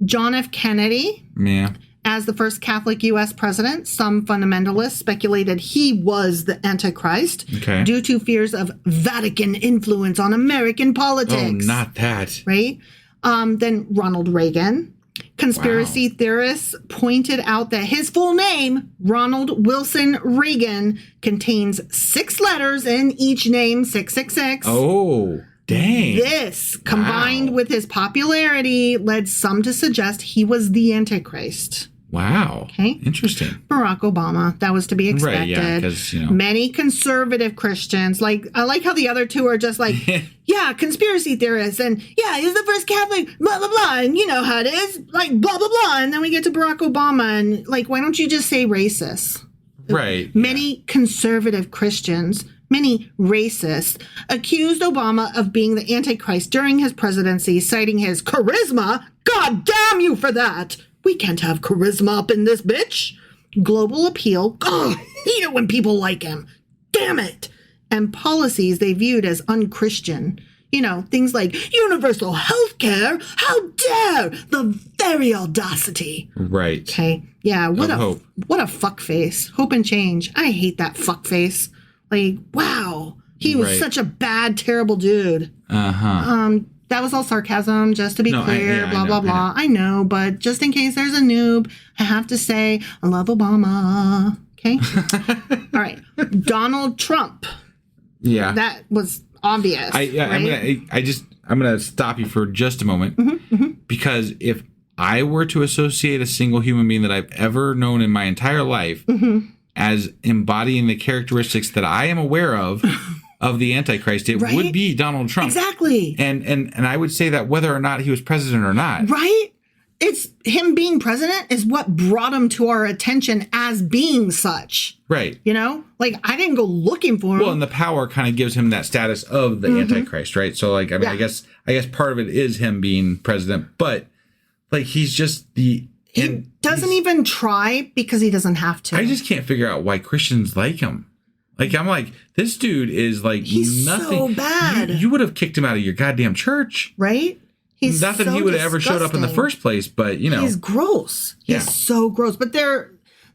John F. Kennedy. Yeah. As the first Catholic U.S. president, some fundamentalists speculated he was the Antichrist due to fears of Vatican influence on American politics. Oh, not that. Right? Then Ronald Reagan. Conspiracy theorists pointed out that his full name, Ronald Wilson Reagan, contains 6 letters in each name, 666. Oh, dang. This, combined with his popularity, led some to suggest he was the Antichrist. Wow. Okay. Interesting. Barack Obama. That was to be expected. Right, yeah, because, Many conservative Christians, I like how the other two are just like, yeah, conspiracy theorists, and yeah, he's the first Catholic, blah, blah, blah, and you know how it is, like, blah, blah, blah, and then we get to Barack Obama, and, why don't you just say racist? Right. Many conservative Christians, many racists, accused Obama of being the Antichrist during his presidency, citing his charisma. God damn you for that! We can't have charisma up in this bitch. Global appeal. God, I hate it when people like him. Damn it. And policies they viewed as unchristian. Things like universal health care. How dare the very audacity. Right. Okay. Yeah. What a fuck face. Hope and change. I hate that fuck face. Wow. He was such a bad, terrible dude. Uh-huh. That was all sarcasm, just to be clear, blah, blah, blah. I know, but just in case there's a noob, I have to say, I love Obama. Okay? All right. Donald Trump. Yeah. That was obvious. Right? I'm going to stop you for just a moment. Because if I were to associate a single human being that I've ever known in my entire life as embodying the characteristics that I am aware of the Antichrist, it would be Donald Trump. Exactly. And I would say that whether or not he was president or not. Right? It's him being president is what brought him to our attention as being such. Right. I didn't go looking for him. Well, and the power kind of gives him that status of the Antichrist, right? So I guess part of it is him being president, but he's just he doesn't even try because he doesn't have to. I just can't figure out why Christians like him. I'm like, this dude is he's nothing. So bad. You would have kicked him out of your goddamn church. Right? He's not that he would have ever showed up in the first place, but He's gross. He's so gross. But the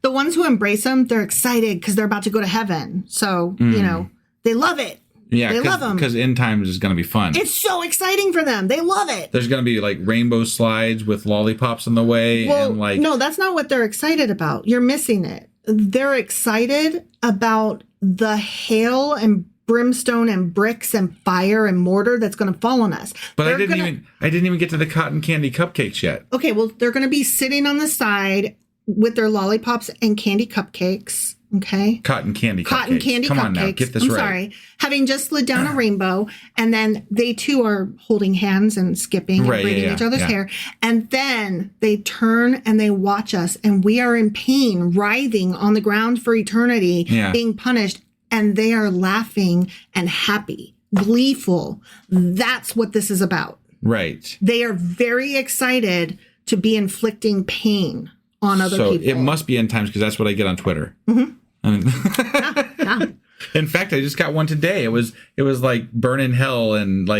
ones who embrace him, they're excited because they're about to go to heaven. So, they love it. Yeah, they love him. Because end times is going to be fun. It's so exciting for them. They love it. There's going to be rainbow slides with lollipops in the way. Well, no, that's not what they're excited about. You're missing it. They're excited about the hail and brimstone and bricks and fire and mortar that's going to fall on us. But I didn't even get to the cotton candy cupcakes yet. Okay, well, they're going to be sitting on the side with their lollipops and candy cupcakes. Okay. Cotton candy cupcakes. Come on now, get this right. Sorry. Having just slid down a rainbow, and then they too are holding hands and skipping and braiding each other's hair. And then they turn and they watch us, and we are in pain, writhing on the ground for eternity, being punished, and they are laughing and happy, gleeful. That's what this is about. Right. They are very excited to be inflicting pain on other people. So it must be end times because that's what I get on Twitter. In fact, I just got one today. It was burn in hell, and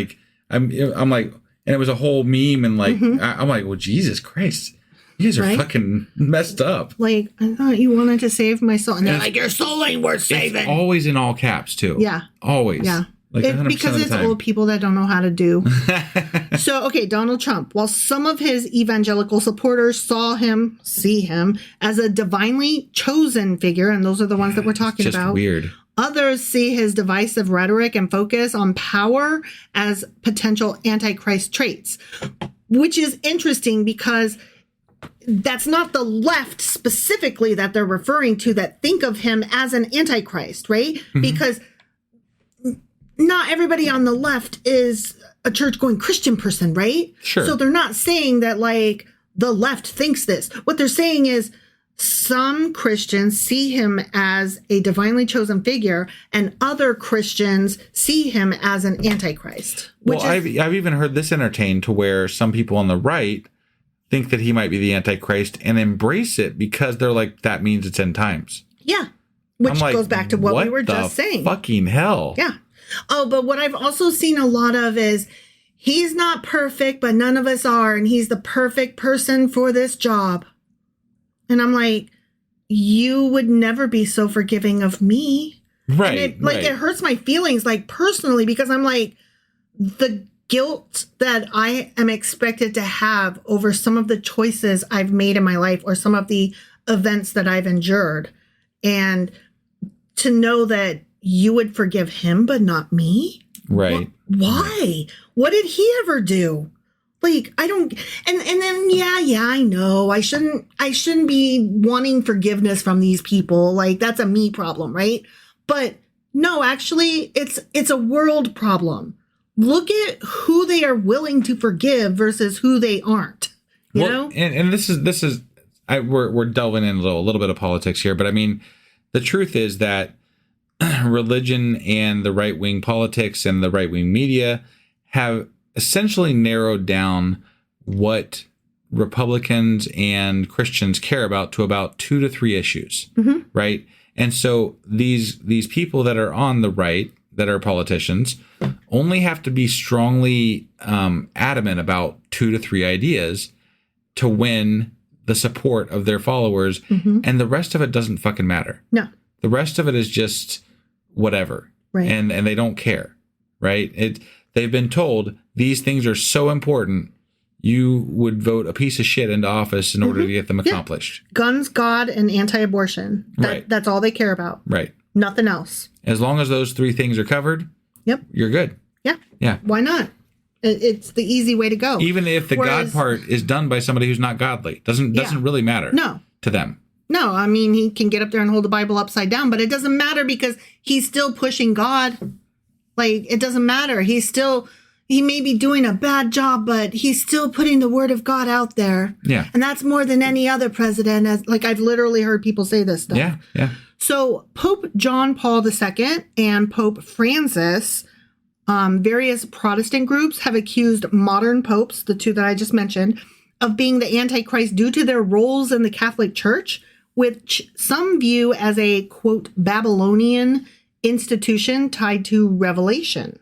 I'm like, and it was a whole meme, and I'm like, well, Jesus Christ, you guys are fucking messed up. I thought you wanted to save my soul, and they're like, your soul ain't worth saving. It's always in all caps too. Yeah, always. Yeah. 100% because it's old people that don't know how to do. So, okay, Donald Trump. While some of his evangelical supporters see him as a divinely chosen figure, and those are the ones that we're talking about. Weird. Others see his divisive rhetoric and focus on power as potential Antichrist traits, which is interesting because that's not the left specifically that they're referring to that think of him as an Antichrist, right? Because not everybody on the left is a church-going Christian person, right? Sure. So they're not saying that the left thinks this. What they're saying is some Christians see him as a divinely chosen figure, and other Christians see him as an Antichrist. I've even heard this entertained to where some people on the right think that he might be the Antichrist and embrace it because they're like, that means it's end times. Yeah. Which like, goes back to what we were just saying. Fucking hell. Yeah. Oh, but what I've also seen a lot of is he's not perfect, but none of us are. And he's the perfect person for this job. And I'm like, you would never be so forgiving of me. Right. And it hurts my feelings, like personally, because I'm like, the guilt that I am expected to have over some of the choices I've made in my life or some of the events that I've endured. And to know that you would forgive him, but not me. Right. Why? What did he ever do? Like, I don't, and then, I know I shouldn't be wanting forgiveness from these people. Like, that's a me problem, right? But no, actually, it's a world problem. Look at who they are willing to forgive versus who they aren't, you know? And this is, we're delving in a little bit of politics here, but I mean, the truth is that religion and the right-wing politics and the right-wing media have essentially narrowed down what Republicans and Christians care about to about 2 to 3 issues, right? And so these people that are on the right, that are politicians, only have to be strongly adamant about 2 to 3 ideas to win the support of their followers, and the rest of it doesn't fucking matter. No. The rest of it is just whatever, right? And they don't care, right? They've been told these things are so important, you would vote a piece of shit into office in order to get them accomplished. Guns, God, and anti-abortion. Right. That's all they care about. Right. Nothing else. As long as those 3 things are covered, yep, you're good. Yeah. Yeah. Why not? It's the easy way to go. Even if the God part is done by somebody who's not godly, doesn't really matter. No. To them. No, I mean, he can get up there and hold the Bible upside down, but it doesn't matter because he's still pushing God. Like, it doesn't matter. He may be doing a bad job, but he's still putting the word of God out there. Yeah. And that's more than any other president. I've literally heard people say this stuff. Yeah, yeah. So Pope John Paul II and Pope Francis, various Protestant groups have accused modern popes, the 2 that I just mentioned, of being the Antichrist due to their roles in the Catholic Church, which some view as a, quote, Babylonian institution tied to Revelation,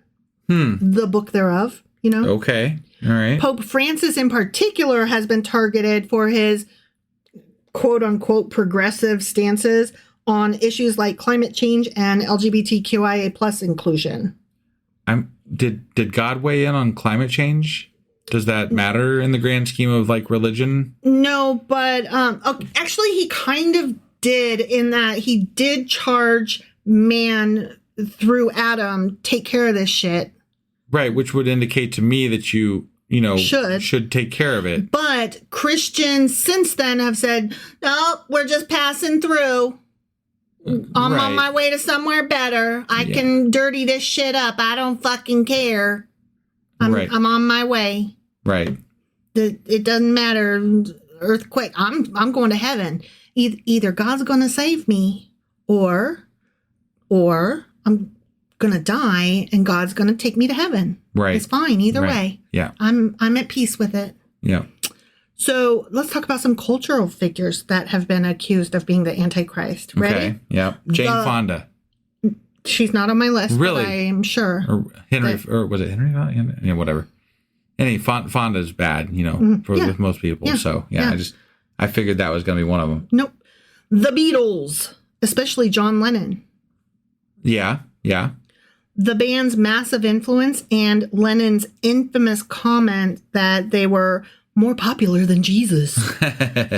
the book thereof, you know? Okay. All right. Pope Francis in particular has been targeted for his, quote unquote, progressive stances on issues like climate change and LGBTQIA plus inclusion. Did God weigh in on climate change? Does that matter in the grand scheme of like religion? No, but actually he kind of did, in that he did charge man through Adam take care of this shit. Right, which would indicate to me that you should take care of it. But Christians since then have said, no, we're just passing through. I'm on my way to somewhere better. I can dirty this shit up. I don't fucking care. I'm on my way. Right. It doesn't matter. Earthquake. I'm going to heaven. Either God's going to save me, or I'm going to die and God's going to take me to heaven. Right. It's fine either way. Yeah. I'm at peace with it. Yeah. So let's talk about some cultural figures that have been accused of being the Antichrist. Ready? Okay. Yeah. Jane Fonda. She's not on my list. Really? But I'm sure. Or Henry, or was it Henry Fonda? Yeah, whatever. Fonda's bad, with most people. Yeah. So I figured that was going to be one of them. Nope. The Beatles, especially John Lennon. Yeah. Yeah. The band's massive influence and Lennon's infamous comment that they were more popular than Jesus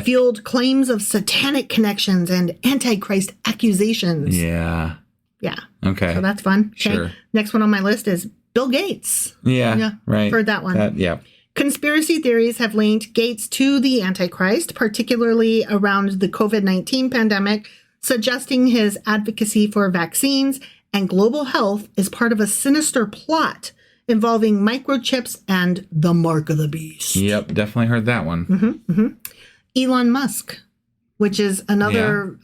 fueled claims of satanic connections and Antichrist accusations. Yeah. Yeah. Okay. So that's fun. Okay. Sure. Next one on my list is Bill Gates. Yeah. Right. Heard that one. Yeah. Conspiracy theories have linked Gates to the Antichrist, particularly around the COVID-19 pandemic, suggesting his advocacy for vaccines and global health is part of a sinister plot involving microchips and the mark of the beast. Yep, definitely heard that one. Elon Musk, which is another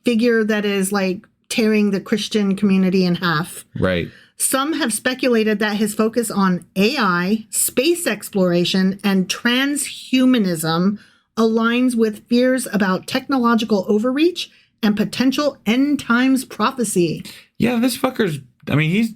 figure that is like tearing the Christian community in half. Right. Some have speculated that his focus on AI, space exploration, and transhumanism aligns with fears about technological overreach and potential end times prophecy. Yeah, this fucker's, I mean, he's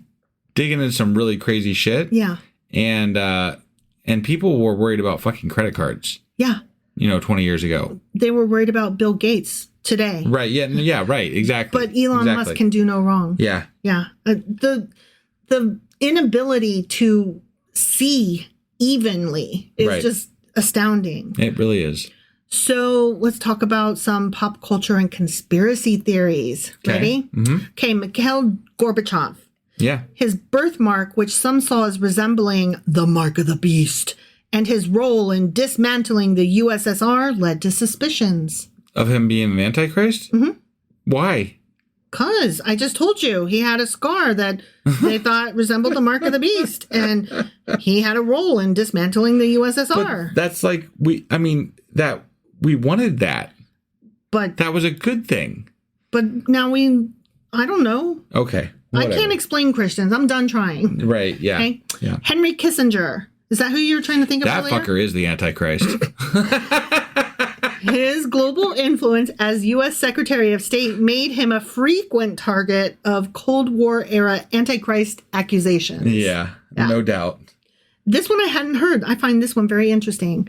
digging into some really crazy shit. Yeah. And people were worried about fucking credit cards. Yeah. 20 years ago. They were worried about Bill Gates today. Right. Yeah, right. Exactly. But Elon Musk can do no wrong. Yeah. Yeah. The inability to see evenly is just astounding. It really is. So let's talk about some pop culture and conspiracy theories. Okay. Ready? Mm-hmm. Okay, Mikhail Gorbachev. Yeah. His birthmark, which some saw as resembling the mark of the beast, and his role in dismantling the USSR led to suspicions. Of him being the Antichrist? Mm-hmm. Why? Because I just told you he had a scar that they thought resembled the mark of the beast. And he had a role in dismantling the USSR. But that's like, we wanted that. But that was a good thing. But now I don't know. Okay. Whatever. I can't explain Christians. I'm done trying. Right. Yeah. Okay? Yeah. Henry Kissinger. Is that who you were trying to think of earlier? That fucker is the Antichrist. His global influence as U.S. Secretary of State made him a frequent target of Cold War era Antichrist accusations. Yeah, no doubt. This one I hadn't heard. I find this one very interesting.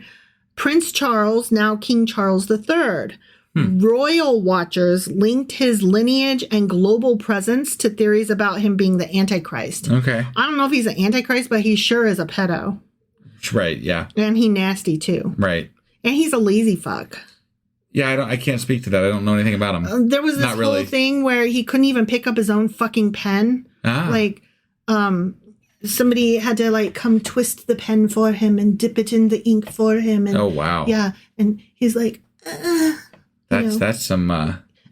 Prince Charles, now King Charles III. Royal watchers linked his lineage and global presence to theories about him being the Antichrist. Okay. I don't know if he's an Antichrist, but he sure is a pedo. Right, yeah. And he nasty too. Right. And he's a lazy fuck. Yeah, I can't speak to that. I don't know anything about him. There was this whole thing where he couldn't even pick up his own fucking pen. Like, somebody had to like come twist the pen for him and dip it in the ink for him. And, oh, wow. Yeah. And he's like, That's some...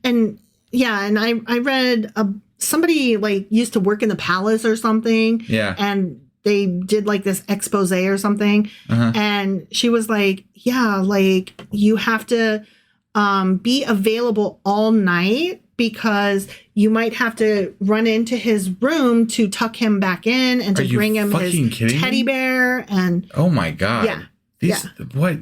And yeah, and I read somebody like used to work in the palace or something. Yeah. And they did like this expose or something. And she was like, yeah, like you have to be available all night because you might have to run into his room to tuck him back in and to bring him his teddy bear. And oh my God. Yeah. What?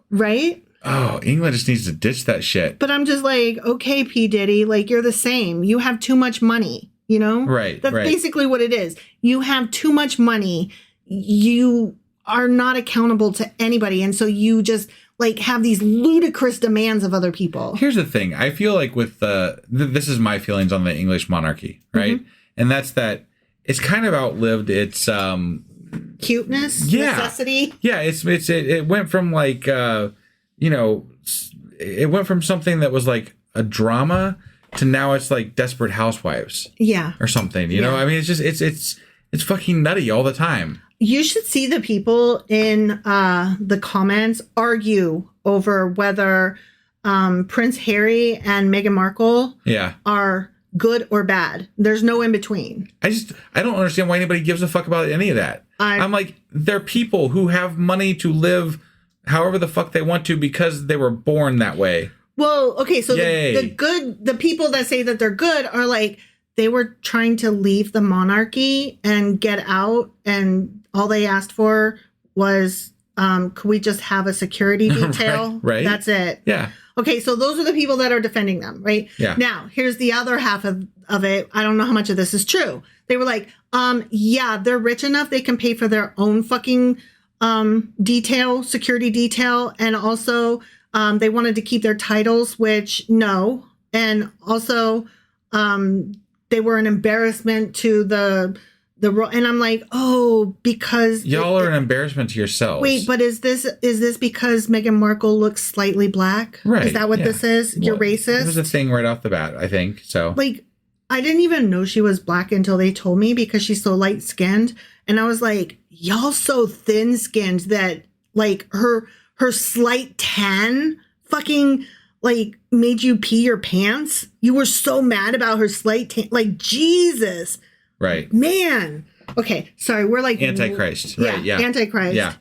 Right? Oh, England just needs to ditch that shit. But I'm just like, okay, P. Diddy, like you're the same. You have too much money. You know? Right. That's basically what it is. You have too much money. You are not accountable to anybody. And so you just like have these ludicrous demands of other people. Here's the thing. I feel like with this is my feelings on the English monarchy, right? Mm-hmm. And that's that it's kind of outlived its cuteness, necessity. Yeah, it went from like it went from something that was like a drama to now it's like Desperate Housewives. Yeah. Or something, you know? I mean, it's just, it's fucking nutty all the time. You should see the people in the comments argue over whether Prince Harry and Meghan Markle are good or bad. There's no in between. I don't understand why anybody gives a fuck about any of that. I'm like, they're people who have money to live however the fuck they want to because they were born that way. Well, okay, so the people that say that they're good are like, they were trying to leave the monarchy and get out, and all they asked for was, could we just have a security detail? Right. That's it. Yeah. Okay, so those are the people that are defending them, right? Yeah. Now, here's the other half of it. I don't know how much of this is true. They were like, they're rich enough, they can pay for their own fucking security detail, and also... they wanted to keep their titles, which no. And also, they were an embarrassment to the and I'm like, oh, because y'all are an embarrassment to yourselves. Wait, but is this because Meghan Markle looks slightly black? Right. Is that what this is? You're racist? It was a thing right off the bat, I think. So like, I didn't even know she was black until they told me because she's so light skinned. And I was like, y'all so thin skinned that like her slight tan fucking like made you pee your pants. You were so mad about her slight tan. Like, Jesus. Right. Man. Okay. Sorry. We're like Antichrist. Right. Yeah. Antichrist. Yeah.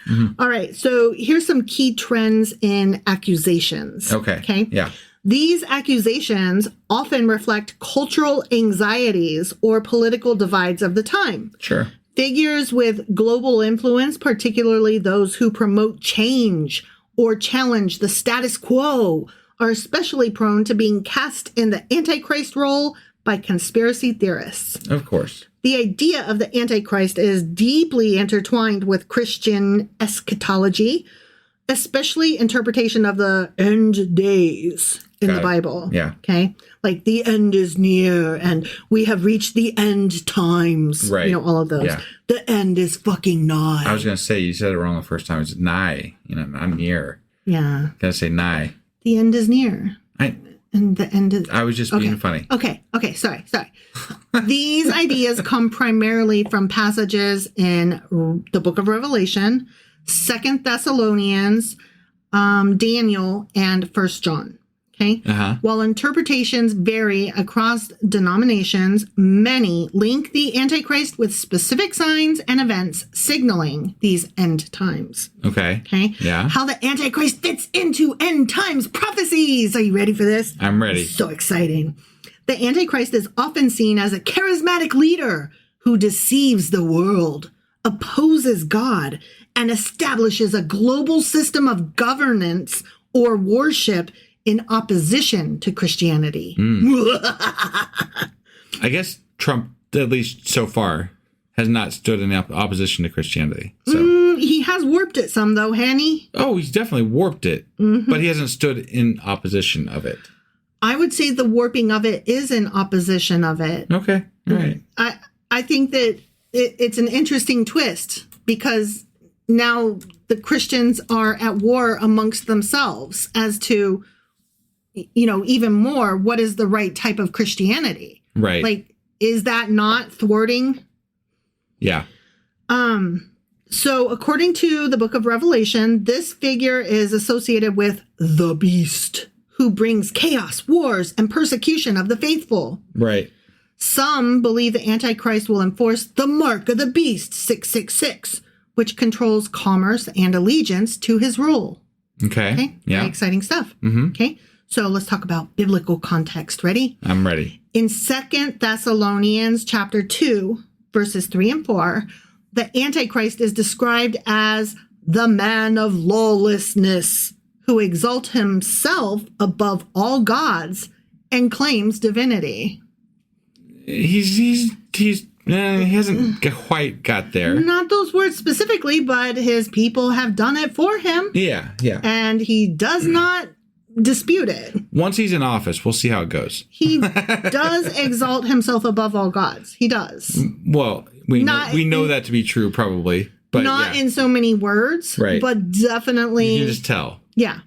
Mm-hmm. All right. So here's some key trends in accusations. Okay. Okay. Yeah. These accusations often reflect cultural anxieties or political divides of the time. Sure. Figures with global influence, particularly those who promote change or challenge the status quo, are especially prone to being cast in the Antichrist role by conspiracy theorists. Of course. The idea of the Antichrist is deeply intertwined with Christian eschatology, especially interpretation of the end days in the Bible. Yeah. Okay. Like the end is near and we have reached the end times. Right. You know, all of those. Yeah. The end is fucking nigh. I was going to say, you said it wrong the first time. It's nigh, not near. Yeah. Gotta say nigh. The end is near. And the end is... I was just being funny. Okay. Sorry. These ideas come primarily from passages in the book of Revelation, 2 Thessalonians, Daniel, and 1 John. Okay. While interpretations vary across denominations, many link the Antichrist with specific signs and events signaling these end times. Okay. Yeah. How the Antichrist fits into end times prophecies. Are you ready for this? I'm ready. So exciting. The Antichrist is often seen as a charismatic leader who deceives the world, opposes God, and establishes a global system of governance or worship in opposition to Christianity. I guess Trump, at least so far, has not stood in opposition to Christianity. So. He has warped it some, though, Hanny. Oh, he's definitely warped it, but he hasn't stood in opposition of it. I would say the warping of it is in opposition of it. Okay, all right. I think that it's an interesting twist because now the Christians are at war amongst themselves as to, even more, what is the right type of Christianity? Right. Like, is that not thwarting? Yeah. So according to the book of Revelation, this figure is associated with the beast who brings chaos, wars, and persecution of the faithful. Right. Some believe the Antichrist will enforce the mark of the beast, 666, which controls commerce and allegiance to his rule. Okay. Yeah. Very exciting stuff. Mm-hmm. Okay. So let's talk about biblical context. Ready? I'm ready. In 2 Thessalonians chapter 2, verses 3 and 4, the Antichrist is described as the man of lawlessness who exalts himself above all gods and claims divinity. He hasn't quite got there. Not those words specifically, but his people have done it for him. Yeah. And he does not dispute it. Once he's in office, we'll see how it goes. He does exalt himself above all gods. He does. Well, we know that to be true, probably, but not in so many words, right? But definitely, you can just tell. Yeah.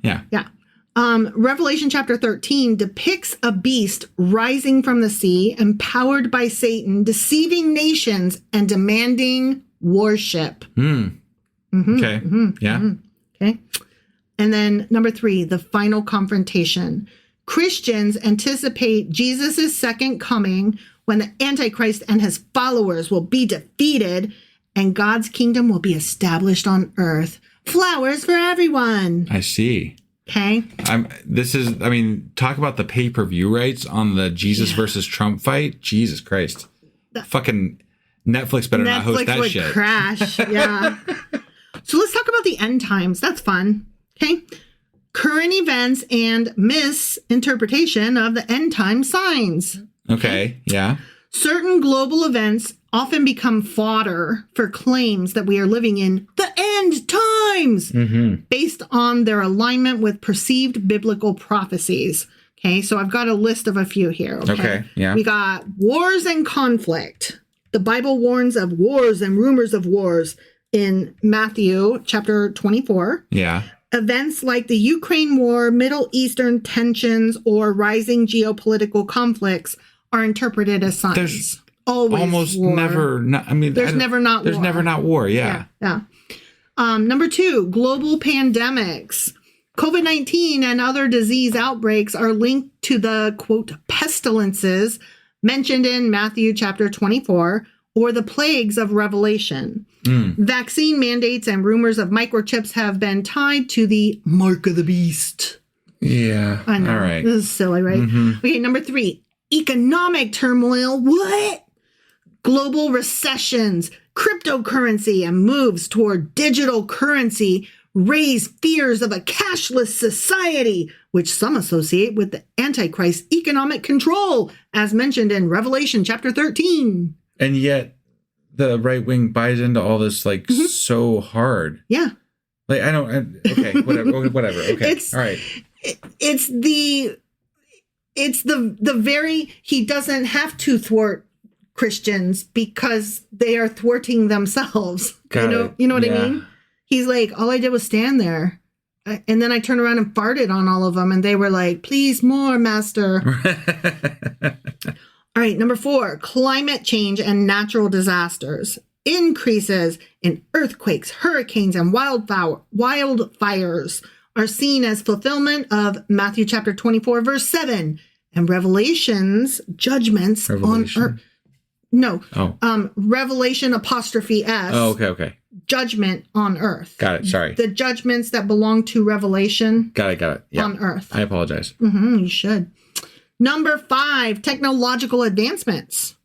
Revelation chapter 13 depicts a beast rising from the sea, empowered by Satan, deceiving nations and demanding worship. Okay. Yeah. Okay. And then number 3, the final confrontation. Christians anticipate Jesus' second coming when the Antichrist and his followers will be defeated and God's kingdom will be established on earth. Flowers for everyone. I see. Okay. Talk about the pay-per-view rights on the Jesus versus Trump fight. Jesus Christ. Fucking Netflix better not host that shit. Netflix would crash. Yeah. So let's talk about the end times. That's fun. Okay. Current events and misinterpretation of the end time signs. Okay. Yeah. Certain global events often become fodder for claims that we are living in the end times based on their alignment with perceived biblical prophecies. Okay, so I've got a list of a few here. Okay, yeah. We got wars and conflict. The Bible warns of wars and rumors of wars in Matthew chapter 24. Yeah. Events like the Ukraine war, Middle Eastern tensions, or rising geopolitical conflicts are interpreted as signs. There's always almost war. never not. I mean, there's never not there's war. never not war. Yeah. Number 2, global pandemics. COVID-19 and other disease outbreaks are linked to the, quote, pestilences mentioned in Matthew chapter 24 or the plagues of Revelation. Vaccine mandates and rumors of microchips have been tied to the mark of the beast. Yeah. I know. All right. This is silly, right? Okay, number 3, economic turmoil. What? Global recessions, cryptocurrency, and moves toward digital currency raise fears of a cashless society, which some associate with the Antichrist economic control, as mentioned in Revelation chapter 13. And yet the right wing buys into all this like so hard. Yeah. Like, I don't, okay, whatever. Okay. All right. It's the very, he doesn't have to thwart Christians because they are thwarting themselves. You know what I mean? He's like, all I did was stand there. And then I turned around and farted on all of them. And they were like, please more, master. All right, number 4, climate change and natural disasters. Increases in earthquakes, hurricanes, and wildfires are seen as fulfillment of Matthew chapter 24, verse 7, and Revelation's judgments on earth. No. Revelation apostrophe S. Oh, okay. Judgment on earth. Got it. Sorry. The judgments that belong to Revelation. Got it. Yeah. On earth. I apologize. You should. Number 5, technological advancements.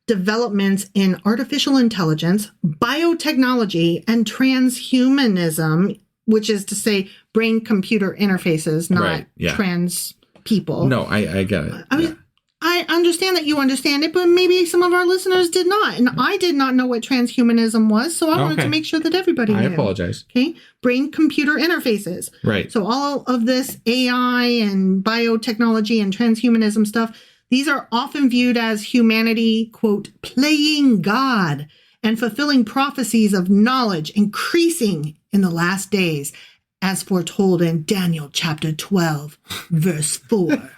Developments in artificial intelligence, biotechnology, and transhumanism, which is to say brain-computer interfaces, not trans people. No, I get it. I understand that you understand it, but maybe some of our listeners did not. And I did not know what transhumanism was, so I wanted to make sure that everybody knew. I apologize. Okay. Brain-computer interfaces. Right. So all of this AI and biotechnology and transhumanism stuff, these are often viewed as humanity, quote, playing God and fulfilling prophecies of knowledge increasing in the last days, as foretold in Daniel chapter 12, verse 4.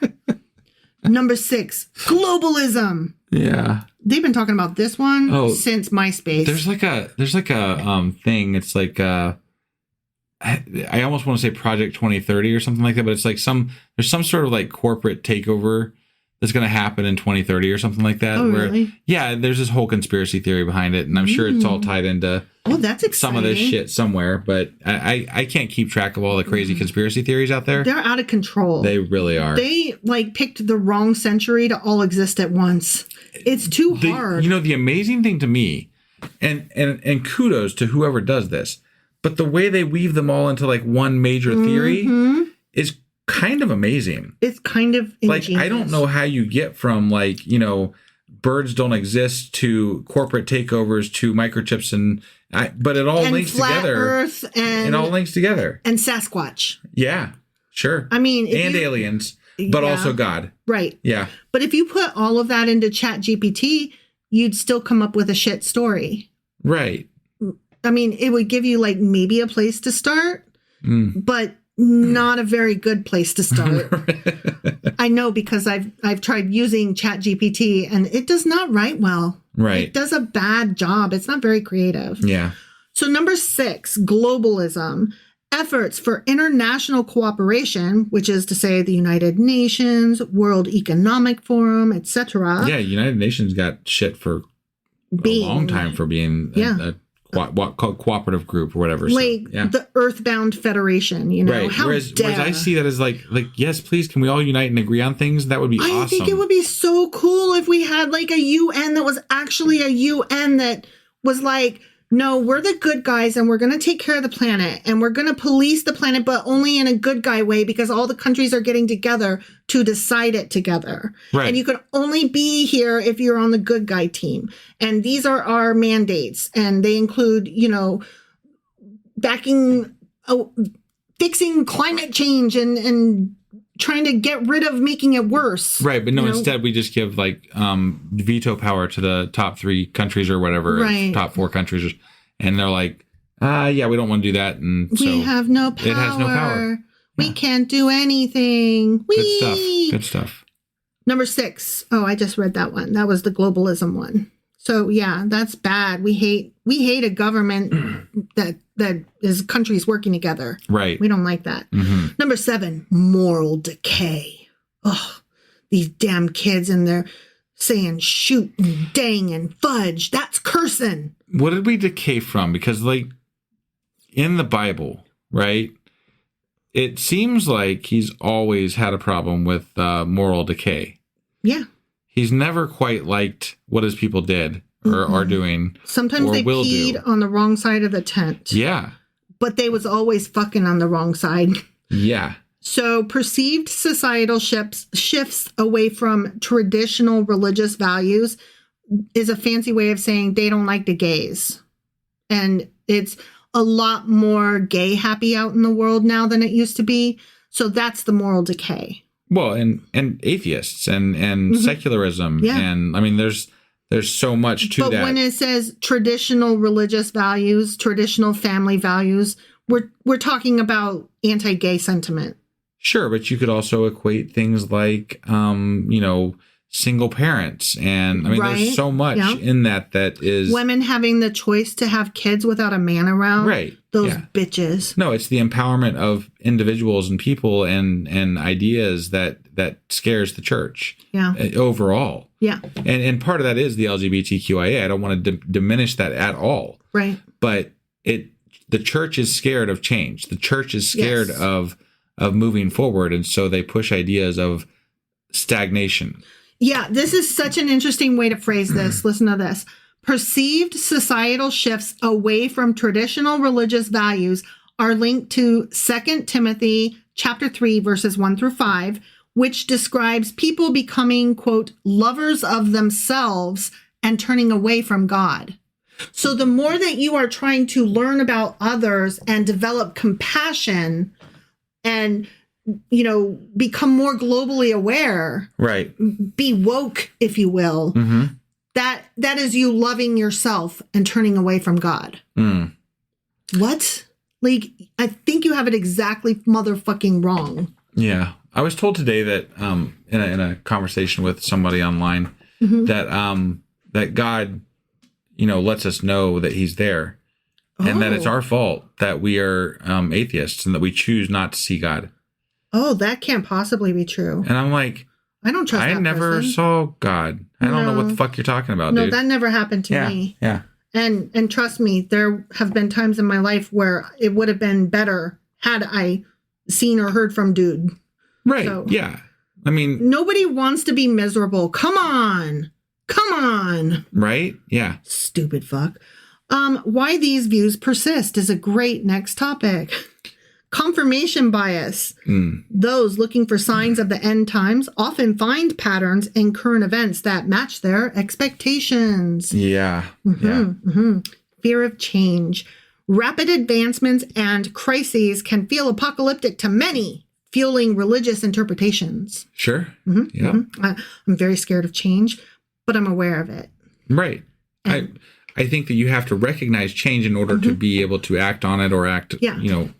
Number 6, globalism. Yeah. They've been talking about this one since MySpace. There's like a thing. It's like I almost want to say Project 2030 or something like that, but it's like there's some sort of like corporate takeover that's going to happen in 2030 or something like that. Oh, really? Yeah, there's this whole conspiracy theory behind it, and I'm sure it's all tied into that's exciting. Some of this shit somewhere, but I can't keep track of all the crazy conspiracy theories out there. They're out of control. They really are. They like picked the wrong century to all exist at once. It's too hard. You know, the amazing thing to me, and kudos to whoever does this, but the way they weave them all into like one major theory is kind of amazing. It's kind of ingenious. Like, I don't know how you get from like, birds don't exist to corporate takeovers to microchips but it all links flat together. Earth and it all links together. And Sasquatch. Yeah, sure. I mean, aliens, but also God. Right. Yeah. But if you put all of that into ChatGPT, you'd still come up with a shit story. Right. I mean, it would give you like maybe a place to start, but not a very good place to start. I know, because I've tried using ChatGPT and it does not write well. Right. It does a bad job. It's not very creative. Yeah. So number 6, globalism. Efforts for international cooperation, which is to say the United Nations, World Economic Forum, etc. Yeah, United Nations got shit for a long time for being a cooperative group or whatever. The Earthbound Federation, right. How whereas I see that as like, yes, please, can we all unite and agree on things? That would be awesome. I think it would be so cool if we had like a UN that was actually a UN that was like, no, we're the good guys and we're going to take care of the planet and we're going to police the planet, but only in a good guy way, because all the countries are getting together to decide it together. Right. And you can only be here if you're on the good guy team. And these are our mandates. And they include, fixing climate change and trying to get rid of making it worse. Right. But no, instead we just give like veto power to the top 3 countries or whatever, right. Top 4 countries. And they're like, we don't want to do that. And we have no power. It has no power. We can't do anything. Good stuff. Number 6. Oh, I just read that one. That was the globalism one. So yeah, that's bad. We hate a government that is countries working together. Right. We don't like that. Mm-hmm. Number 7, moral decay. Oh, these damn kids and they're saying shoot and dang and fudge. That's cursing. What did we decay from? Because like in the Bible, right? it seems like he's always had a problem with moral decay. Yeah. He's never quite liked what his people did or are doing. Sometimes they peed on the wrong side of the tent. Yeah. But they was always fucking on the wrong side. Yeah. So perceived societal shifts away from traditional religious values is a fancy way of saying they don't like the gays. And it's a lot more gay happy out in the world now than it used to be. So that's the moral decay. Well, and atheists and secularism. Yeah. And I mean, there's so much to that. But when it says traditional religious values, traditional family values, we're talking about anti-gay sentiment. Sure, but you could also equate things like, single parents. And I mean, there's so much in that is... Women having the choice to have kids without a man around. Right. Those bitches. No, it's the empowerment of individuals and people and ideas that scares the church. Yeah. Overall. Yeah. And part of that is the LGBTQIA. I don't want to diminish that at all. Right. But the church is scared of change. The church is scared of moving forward. And so they push ideas of stagnation. Yeah, this is such an interesting way to phrase this. Listen to this. Perceived societal shifts away from traditional religious values are linked to 2 Timothy chapter 3, verses 1 through 5, which describes people becoming, quote, lovers of themselves and turning away from God. So the more that you are trying to learn about others and develop compassion and become more globally aware. Right. Be woke, if you will. Mm-hmm. That is you loving yourself and turning away from God. Mm. What? Like, I think you have it exactly motherfucking wrong. Yeah. I was told today that in a conversation with somebody online that God, lets us know that he's there and that it's our fault that we are atheists and that we choose not to see God. Oh, that can't possibly be true. And I'm like, I don't trust that person. I never saw God. I don't know what the fuck you're talking about, dude. No, that never happened to me. Yeah. And trust me, there have been times in my life where it would have been better had I seen or heard from dude. Right. So, yeah. I mean, nobody wants to be miserable. Come on. Right? Yeah. Stupid fuck. Why these views persist is a great next topic. Confirmation bias. Those looking for signs of the end times often find patterns in current events that match their expectations. Yeah. Fear of change. Rapid advancements and crises can feel apocalyptic to many, fueling religious interpretations. Sure. I'm very scared of change, but I'm aware of it. Right. I think that you have to recognize change in order to be able to act on it or act,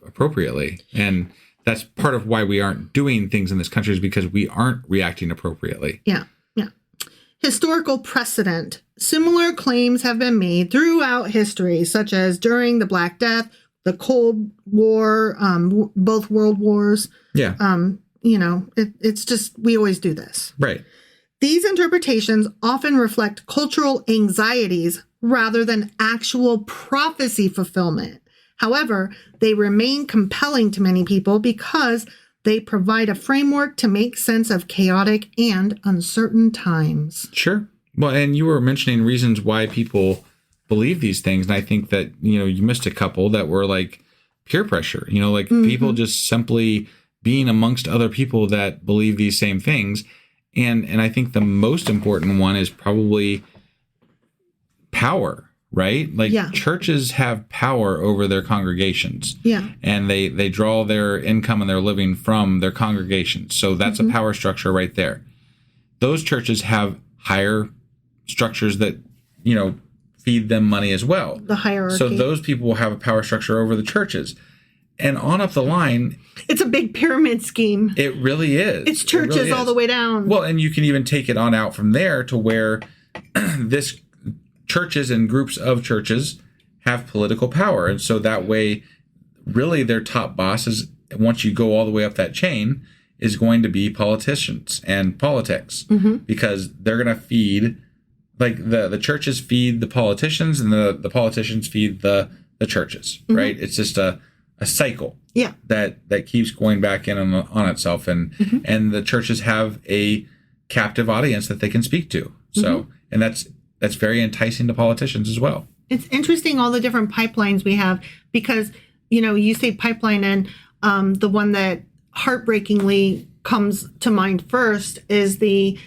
appropriately. And that's part of why we aren't doing things in this country is because we aren't reacting appropriately. Yeah. Historical precedent. Similar claims have been made throughout history, such as during the Black Death, the Cold War, both world wars. Yeah. It's just, we always do this. Right. These interpretations often reflect cultural anxieties rather than actual prophecy fulfillment. However, they remain compelling to many people because they provide a framework to make sense of chaotic and uncertain times. Sure. Well, and you were mentioning reasons why people believe these things. And I think that, you missed a couple that were like peer pressure, people just simply being amongst other people that believe these same things. And I think the most important one is probably power, right? Churches have power over their congregations. Yeah. And they draw their income and their living from their congregations. So that's a power structure right there. Those churches have higher structures that, feed them money as well. The hierarchy. So those people will have a power structure over the churches. And on up the line, it's a big pyramid scheme. It really is. It's churches all the way down. Well, and you can even take it on out from there to where this churches and groups of churches have political power. And so that way, really their top bosses, once you go all the way up that chain, is going to be politicians and politics because they're going to feed, the churches feed the politicians and the politicians feed the churches, right? It's just a cycle. Yeah. That keeps going back in on itself, and the churches have a captive audience that they can speak to. So, and that's very enticing to politicians as well. It's interesting, all the different pipelines we have, because, you say pipeline, and the one that heartbreakingly comes to mind first is the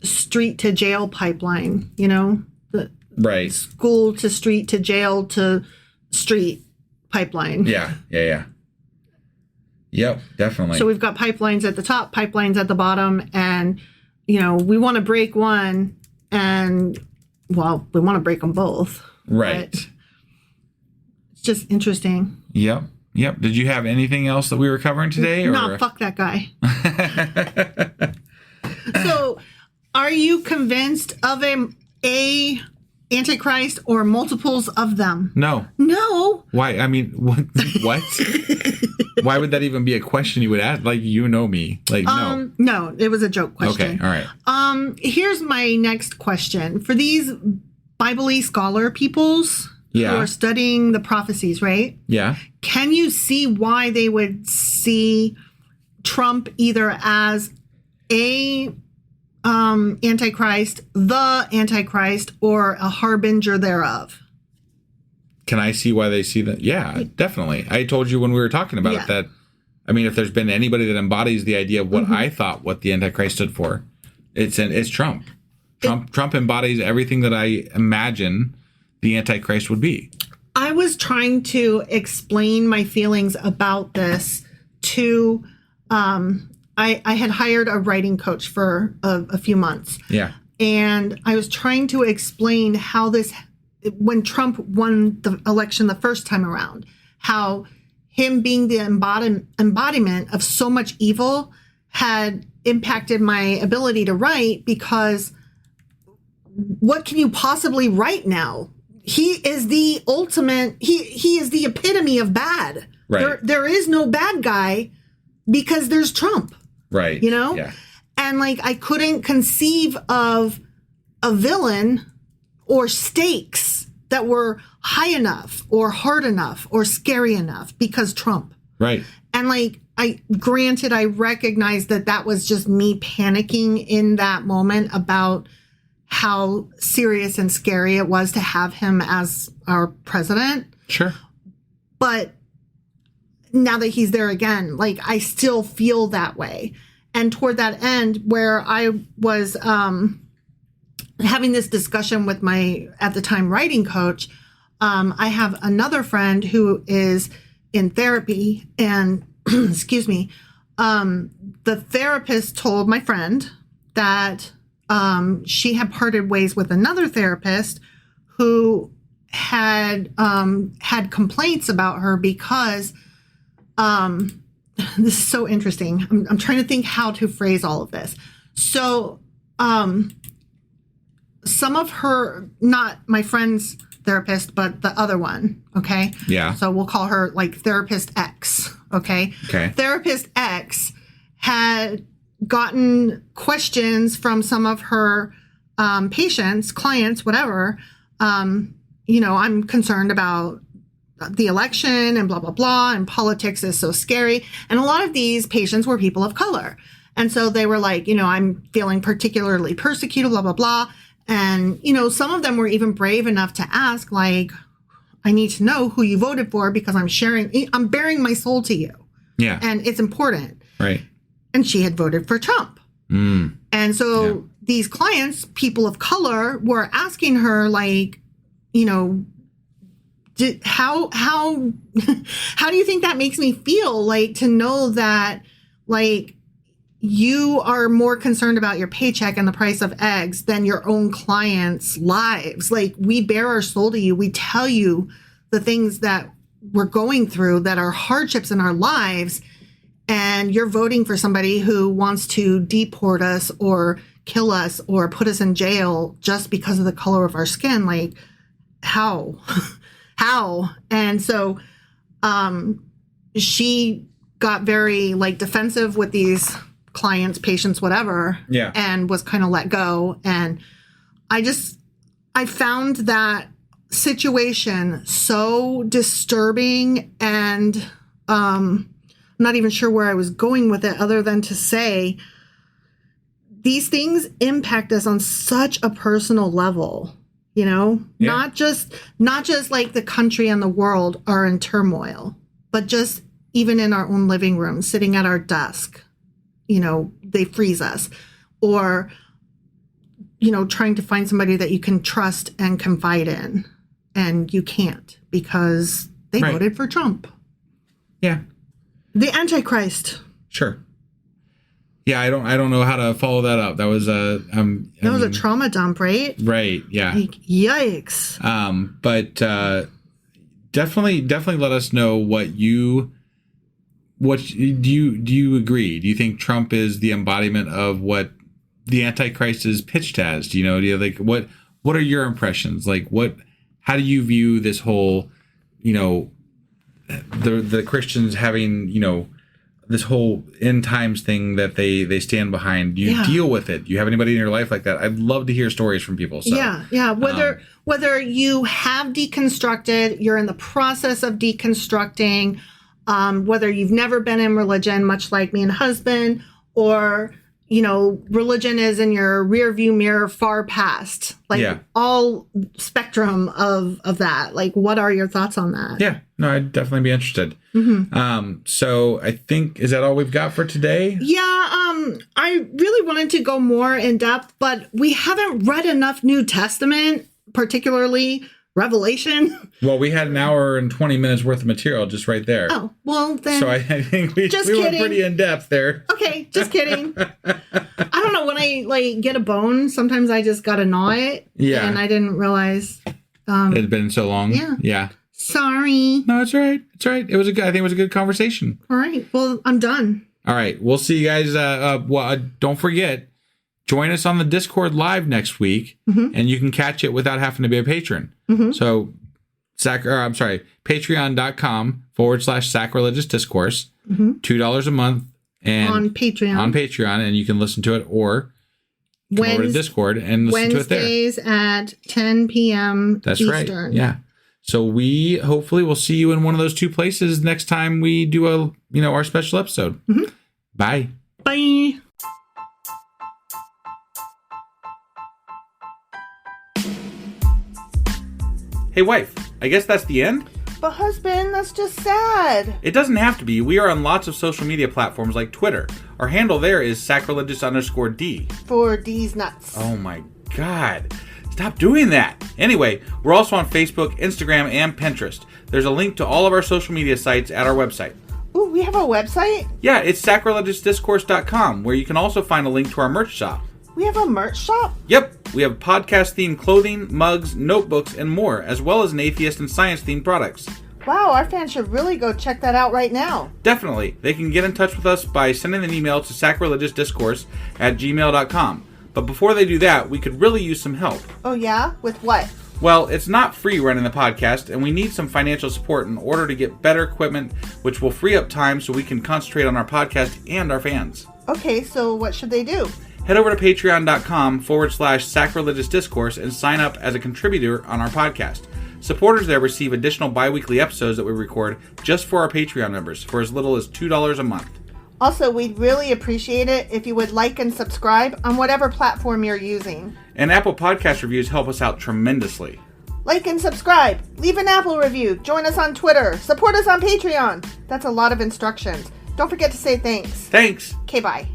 street to jail pipeline, the right, school to street to jail to street pipeline. Yeah. Yep, definitely. So we've got pipelines at the top, pipelines at the bottom, and, we want to break one, and, well, we want to break them both. Right. It's just interesting. Yep. Did you have anything else that we were covering today? No, fuck that guy. So, are you convinced of a Antichrist or multiples of them? No. Why? I mean, what? Why would that even be a question you would ask? Like, me. Like, no. No, it was a joke question. Okay, all right. Here's my next question. For these Bible-y scholar peoples who are studying the prophecies, right? Yeah. Can you see why they would see Trump either as a Antichrist, the Antichrist, or a harbinger thereof? Can I see why they see that? Yeah, definitely. I told you when we were talking about it that, if there's been anybody that embodies the idea of what I thought what the Antichrist stood for, it's Trump. Trump embodies everything that I imagine the Antichrist would be. I was trying to explain my feelings about this to, I had hired a writing coach for a few months. Yeah. And I was trying to explain how when Trump won the election the first time around, how him being the embodiment of so much evil had impacted my ability to write, because what can you possibly write now? He is the ultimate, he is the epitome of bad. Right. There is no bad guy because there's Trump. Right. Yeah. And I couldn't conceive of a villain or stakes that were high enough or hard enough or scary enough because Trump. Right. And I recognized that was just me panicking in that moment about how serious and scary it was to have him as our president. Sure. But now that he's there again, I still feel that way. And toward that end, where I was having this discussion with my, at the time, writing coach, I have another friend who is in therapy, and excuse me, the therapist told my friend that she had parted ways with another therapist who had had complaints about her because this is so interesting. I'm trying to think how to phrase all of this. So some of her, not my friend's therapist, but the other one, okay? Yeah. So we'll call her therapist X, okay? Okay. Therapist X had gotten questions from some of her patients, clients, whatever. I'm concerned about the election and blah, blah, blah, and politics is so scary. And a lot of these patients were people of color. And so they were I'm feeling particularly persecuted, blah, blah, blah. And, some of them were even brave enough to ask, I need to know who you voted for because I'm bearing my soul to you. Yeah. And it's important. Right. And she had voted for Trump. Mm. And so these clients, people of color, were asking her, how do you think that makes me feel? To know that, you are more concerned about your paycheck and the price of eggs than your own clients' lives. We bear our soul to you. We tell you the things that we're going through that are hardships in our lives. And you're voting for somebody who wants to deport us or kill us or put us in jail just because of the color of our skin. How? How? And so she got very defensive with these clients, patients, whatever, and was kind of let go. And I found that situation so disturbing, and I'm not even sure where I was going with it other than to say these things impact us on such a personal level, you know, not just like the country and the world are in turmoil, but just even in our own living room, sitting at our desk, you know, they freeze us, or, you know, trying to find somebody that you can trust and confide in, and you can't because they voted for Trump. Yeah. The Antichrist. Sure. Yeah, I don't know how to follow that up. That was a a trauma dump, right? Right. Yeah. Like, yikes. But definitely let us know what do you agree? Do you think Trump is the embodiment of what the Antichrist is pitched as? Do you like what are your impressions? Like how do you view this whole, you know, the Christians having, you know, this whole end times thing that they stand behind? Do you deal with it? Do you have anybody in your life like that? I'd love to hear stories from people. So, yeah. Whether you have deconstructed, you're in the process of deconstructing, whether you've never been in religion, much like me and husband, or, you know, religion is in your rear view mirror far past, like all spectrum of that. Like, what are your thoughts on that? Yeah, no, I'd definitely be interested. Mm-hmm. So I think, is that all we've got for today? Yeah. I really wanted to go more in depth, but we haven't read enough New Testament, particularly Revelation. Well, we had an hour and 20 minutes worth of material just right there. Oh, well then. So I think we were pretty in depth there. Okay, just kidding. I don't know, when I get a bone, sometimes I just gotta gnaw it. Yeah. And I didn't realize it had been so long. Yeah. Sorry. No, it's all right. It's all right. I think it was a good conversation. All right. Well, I'm done. All right. We'll see you guys. Don't forget, join us on the Discord live next week, and you can catch it without having to be a patron. So, patreon.com/sacrilegious discourse, $2 a month, and on Patreon, and you can listen to it, or come over to Discord and listen to it there. Wednesdays at 10 p.m. That's Eastern. Right. Yeah. So we hopefully will see you in one of those two places next time we do our special episode. Bye. Bye. Hey, wife, I guess that's the end? But husband, that's just sad. It doesn't have to be. We are on lots of social media platforms like Twitter. Our handle there is sacrilegious_D. For D's nuts. Oh my God. Stop doing that. Anyway, we're also on Facebook, Instagram, and Pinterest. There's a link to all of our social media sites at our website. Ooh, we have a website? Yeah, it's sacrilegiousdiscourse.com, where you can also find a link to our merch shop. We have a merch shop? Yep, we have podcast-themed clothing, mugs, notebooks, and more, as well as an atheist and science-themed products. Wow, our fans should really go check that out right now. Definitely. They can get in touch with us by sending an email to sacrilegiousdiscourse@gmail.com. But before they do that, we could really use some help. Oh yeah? With what? Well, it's not free running the podcast, and we need some financial support in order to get better equipment, which will free up time so we can concentrate on our podcast and our fans. Okay, so what should they do? Head over to patreon.com/sacrilegious discourse and sign up as a contributor on our podcast. Supporters there receive additional bi-weekly episodes that we record just for our Patreon members for as little as $2 a month. Also, we'd really appreciate it if you would like and subscribe on whatever platform you're using. And Apple Podcast reviews help us out tremendously. Like and subscribe. Leave an Apple review. Join us on Twitter. Support us on Patreon. That's a lot of instructions. Don't forget to say thanks. Thanks. Okay, bye.